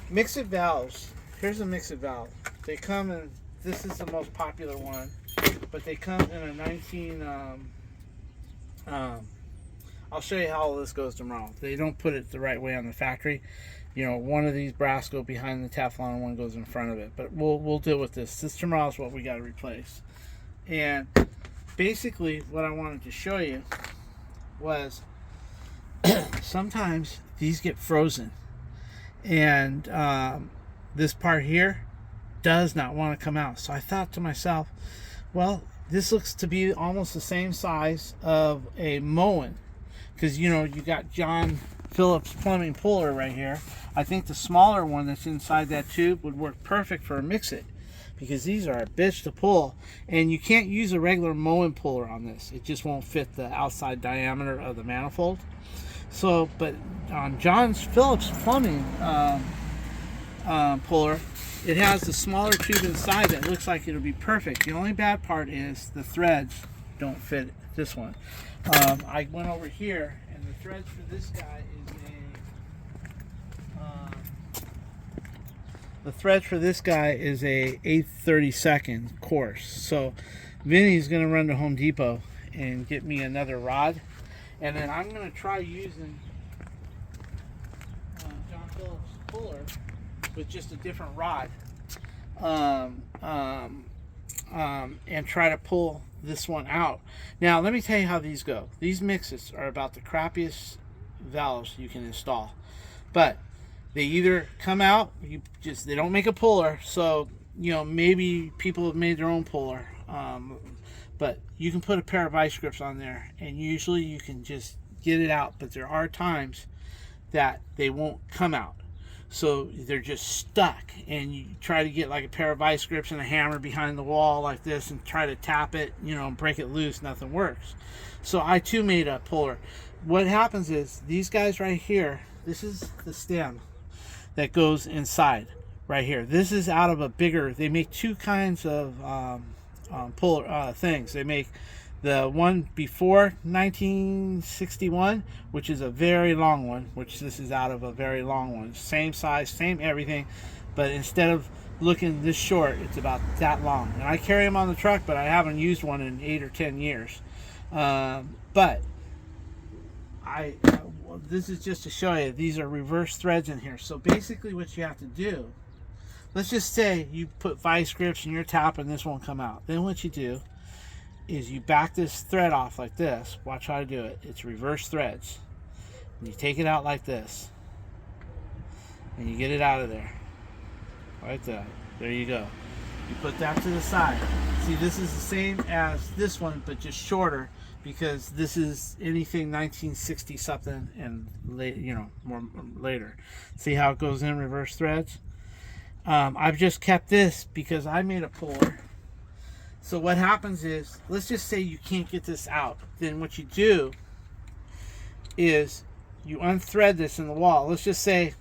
Mix-it valves. Here's a mix-it valve. They come in, this is the most popular one, but they come in a 19, I'll show you how all this goes tomorrow. They don't put it the right way on the factory. You know, one of these brass go behind the Teflon, one goes in front of it. But we'll deal with this. This tomorrow is what we got to replace. And basically, what I wanted to show you was sometimes these get frozen. and this part here does not want to come out. So I thought to myself, well, this looks to be almost the same size of a Moen, because you got John Phillips plumbing puller right here. I think the smaller one that's inside that tube would work perfect for a mix-it, because these are a bitch to pull, and you can't use a regular Moen puller on this. It just won't fit the outside diameter of the manifold. So, but on John Phillips plumbing puller, it has the smaller tube inside that looks like it'll be perfect. The only bad part is the threads don't fit this one. I went over here, and the threads for this guy is a 8/32 course. So Vinny's gonna run to Home Depot and get me another rod, and then I'm gonna try using John Phillips puller with just a different rod, and try to pull this one out. Now let me tell you how these go. These mixes are about the crappiest valves you can install, but they either come out, they don't make a puller, so maybe people have made their own puller, but you can put a pair of vice grips on there, and usually you can just get it out. But there are times that they won't come out, so they're just stuck, and you try to get like a pair of vice grips and a hammer behind the wall like this and try to tap it, break it loose. Nothing works. So I too made a puller. What happens is these guys right here, this is the stem that goes inside right here. This is out of a bigger, they make two kinds of puller things. They make the one before 1961, which is a very long one, which this is out of a very long one. Same size, same everything, but instead of looking this short, it's about that long. And I carry them on the truck, but I haven't used one in 8 or 10 years. But this is just to show you, these are reverse threads in here. So basically what you have to do, let's just say you put vice grips and you're tapping, this won't come out. Then what you do is you back this thread off like this. Watch how I do it. It's reverse threads. And you take it out like this, and you get it out of there. Like that. There you go. You put that to the side. See, this is the same as this one, but just shorter, because this is anything 1960 something and more later. See how it goes in reverse threads? I've just kept this because I made a puller. So what happens is, let's just say you can't get this out. Then what you do is you unthread this in the wall. Let's just say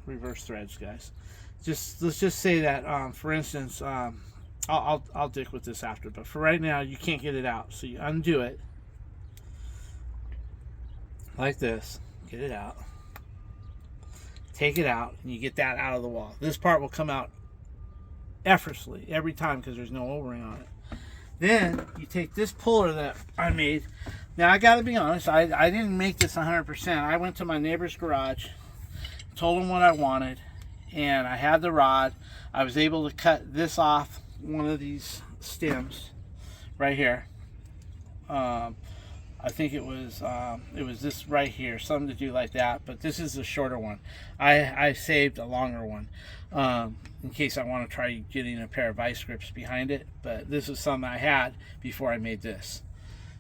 reverse threads, guys. Let's just say that for instance, I'll dick with this after, but for right now you can't get it out. So you undo it like this, get it out, take it out, and you get that out of the wall. This part will come out effortlessly every time because there's no O-ring on it. Then you take this puller that I made. Now I gotta be honest, I didn't make this 100%. I went to my neighbor's garage, told him what I wanted, and I had the rod. I was able to cut this off one of these stems right here. I think it was this right here, something to do like that, but this is the shorter one. I saved a longer one in case I want to try getting a pair of vice grips behind it, but this is something I had before I made this.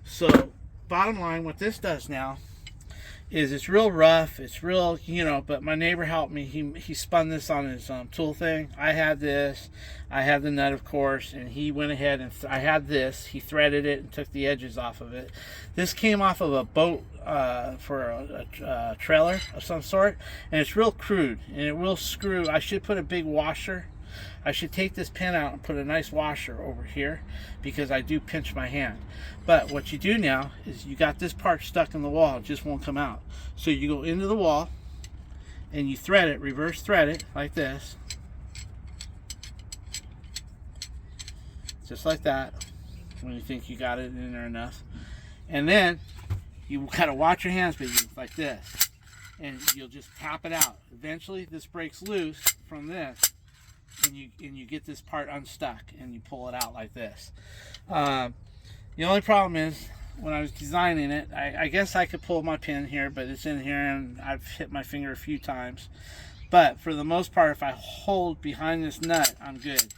So bottom line, what this does now is it's real rough, it's real, but my neighbor helped me. He spun this on his tool thing. I had this, I had the nut, of course, and he went ahead and I had this. He threaded it and took the edges off of it. This came off of a boat for a trailer of some sort, and it's real crude, and it will screw. I should put a big washer. I should take this pin out and put a nice washer over here, because I do pinch my hand. But what you do now is you got this part stuck in the wall, it just won't come out. So you go into the wall and you thread it, reverse thread it like this, just like that, when you think you got it in there enough. And then you gotta watch your hands, baby, like this, and you'll just tap it out. Eventually this breaks loose from this, and you get this part unstuck, and you pull it out like this. The only problem is when I was designing it, I guess I could pull my pin here, but it's in here and I've hit my finger a few times. But for the most part, if I hold behind this nut, I'm good.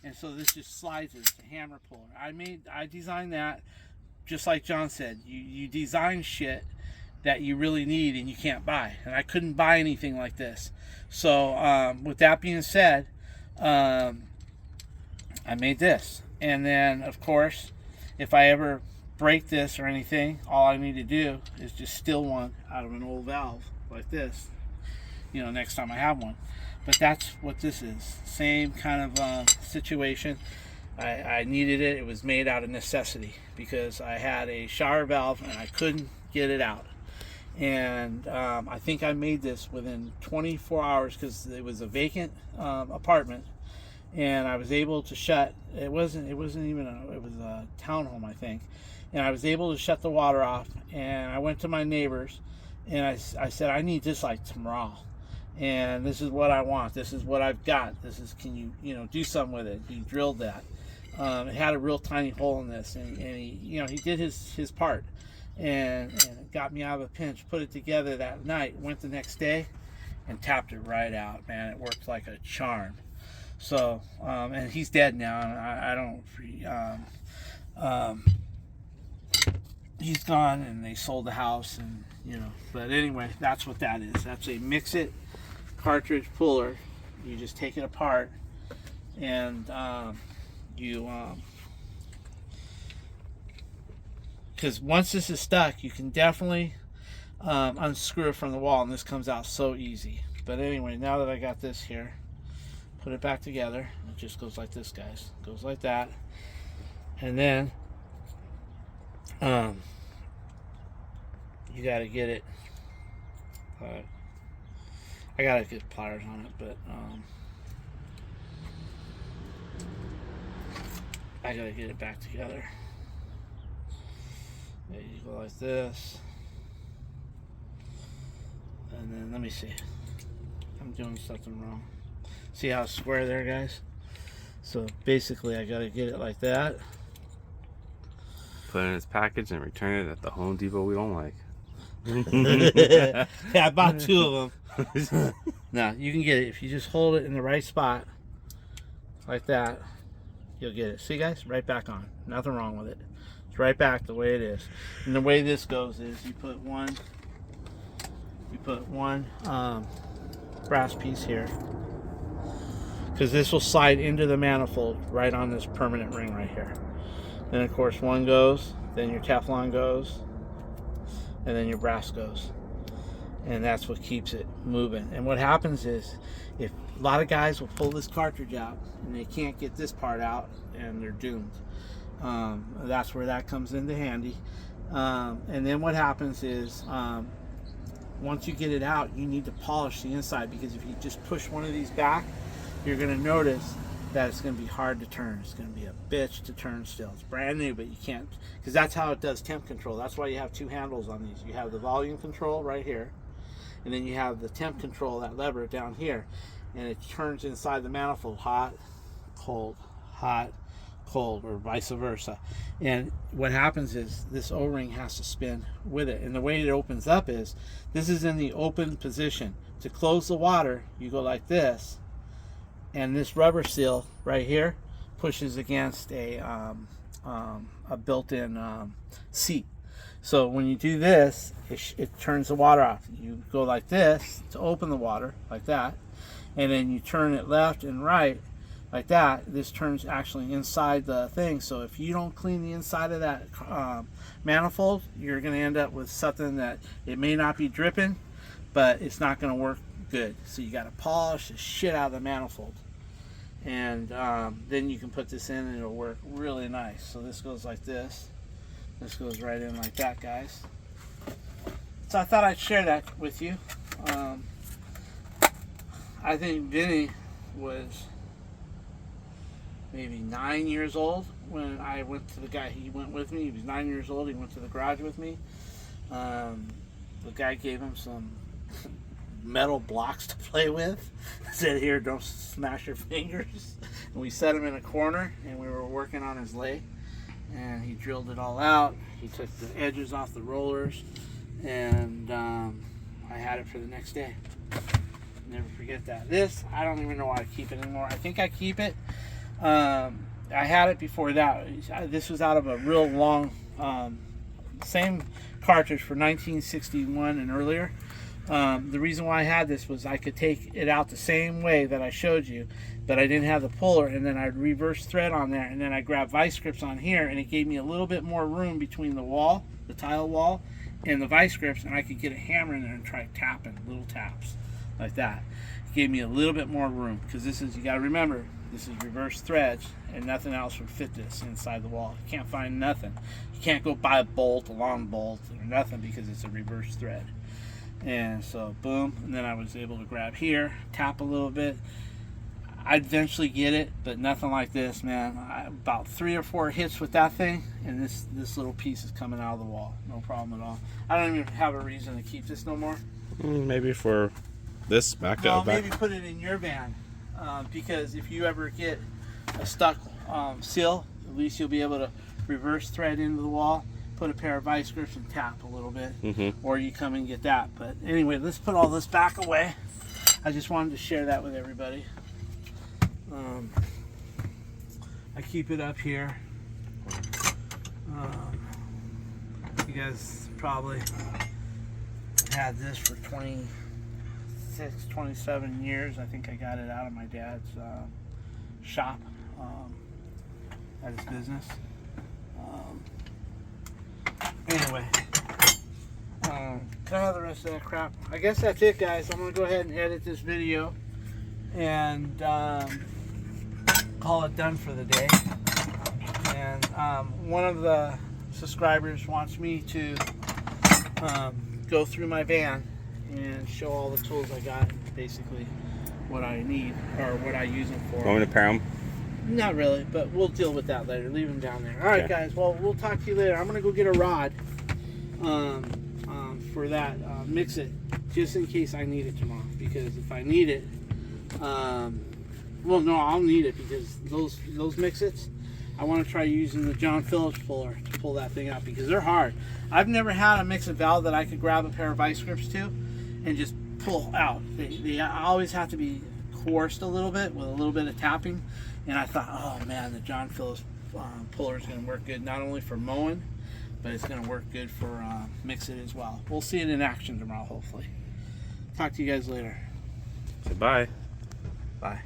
And so this just slides it. It's a hammer puller. I designed that just like John said. You design shit that you really need and you can't buy. And I couldn't buy anything like this. So with that being said, I made this. And then, of course, if I ever break this or anything, all I need to do is just steal one out of an old valve like this, next time I have one. But that's what this is. Same kind of situation. I needed it. It was made out of necessity because I had a shower valve and I couldn't get it out. And I think I made this within 24 hours because it was a vacant apartment, and I was able to shut. It was a townhome, I think, and I was able to shut the water off. And I went to my neighbors, and I said, I need this like tomorrow, and this is what I want. This is what I've got. Can you do something with it? He drilled that. It had a real tiny hole in this, and he did his part. And it got me out of a pinch. Put it together that night, went the next day and tapped it right out. Man, it worked like a charm. So and he's dead now, and I don't he's gone, and they sold the house, and but anyway, that's what that is. That's a mix-it cartridge puller. You just take it apart, and because once this is stuck, you can definitely unscrew it from the wall, and this comes out so easy. But anyway, now that I got this here, put it back together. It just goes like this, guys. It goes like that, and then you got to get it. I gotta get pliers on it, but I gotta get it back together. There you go, like this, and then let me see. I'm doing something wrong. See how it's square there, guys? So basically, I gotta get it like that. Put it in its package and return it at the Home Depot we don't like. Yeah, I bought 2 of them. Now you can get it if you just hold it in the right spot, like that. You'll get it. See, guys, right back on. Nothing wrong with it. It's right back the way it is. And the way this goes is you put one brass piece here, because this will slide into the manifold right on this permanent ring right here. Then of course one goes, then your Teflon goes, and then your brass goes, and that's what keeps it moving. And what happens is, if a lot of guys will pull this cartridge out and they can't get this part out, and they're doomed. That's where that comes into handy. And then what happens is, once you get it out, you need to polish the inside, because if you just push one of these back, you're going to notice that it's going to be hard to turn. It's going to be a bitch to turn still. It's brand new, but you can't, because that's how it does temp control. That's why you have 2 handles on these. You have the volume control right here, and then you have the temp control, that lever down here, and it turns inside the manifold hot, cold, or vice versa. And what happens is this O-ring has to spin with it, and the way it opens up is, this is in the open position. To close the water, you go like this, and this rubber seal right here pushes against a built-in seat. So when you do this, it turns the water off. You go like this to open the water, like that, and then you turn it left and right like that. This turns actually inside the thing. So if you don't clean the inside of that manifold, you're going to end up with something that it may not be dripping, but it's not going to work good. So you got to polish the shit out of the manifold, and then you can put this in and it'll work really nice. So this goes like this. This goes right in like that, guys. So I thought I'd share that with you. I think Vinny was maybe 9 years old when I went to the guy. He went with me. He was 9 years old. He went to the garage with me. The guy gave him some metal blocks to play with. Said, here, don't smash your fingers. And we set him in a corner, and we were working on his lathe. and he drilled it all out. He took the edges off the rollers, and I had it for the next day. Never forget that. This, I don't even know why I keep it anymore. I think I keep it. I had it before that. This was out of a real long, same cartridge for 1961 and earlier. The reason why I had this was I could take it out the same way that I showed you, but I didn't have the puller, and then I'd reverse thread on there, and then I grabbed vice grips on here, and it gave me a little bit more room between the wall, the tile wall, and the vice grips, and I could get a hammer in there and try tapping, little taps like that. It gave me a little bit more room, because this is, you got to remember, this is reverse threads, and nothing else would fit this inside the wall. You can't find nothing. You can't go buy a bolt, a long bolt, or nothing, because it's a reverse thread. And so boom, and then I was able to grab here, tap a little bit. I'd eventually get it, but nothing like this, man. About 3 or 4 hits with that thing, and this little piece is coming out of the wall. No problem at all. I don't even have a reason to keep this no more. Maybe for this back Well, up. Back. maybe put it in your van, because if you ever get a stuck seal, at least you'll be able to reverse thread into the wall, put a pair of vice grips and tap a little bit, or you come and get that. But anyway, let's put all this back away. I just wanted to share that with everybody. I keep it up here. You guys probably had this for 26, 27 years. I think I got it out of my dad's shop at his business. Anyway, can I have the rest of that crap? I guess that's it, guys. I'm gonna go ahead and edit this video and call it done for the day. And one of the subscribers wants me to go through my van and show all the tools I got, basically what I need or what I use them for. Want me to pair them? Not really, but we'll deal with that later. Leave them down there. All right, guys. Well, we'll talk to you later. I'm gonna go get a rod for that. Mix it just in case I need it tomorrow. Because if I need it, well, no, I'll need it because those mix-its, I want to try using the John Phillips puller to pull that thing out because they're hard. I've never had a mix-it valve that I could grab a pair of vice grips to and just pull out. They always have to be coerced a little bit with a little bit of tapping. And I thought, oh man, the John Phillips puller is going to work good not only for mowing, but it's going to work good for mix-it as well. We'll see it in action tomorrow, hopefully. Talk to you guys later. Say bye. Bye.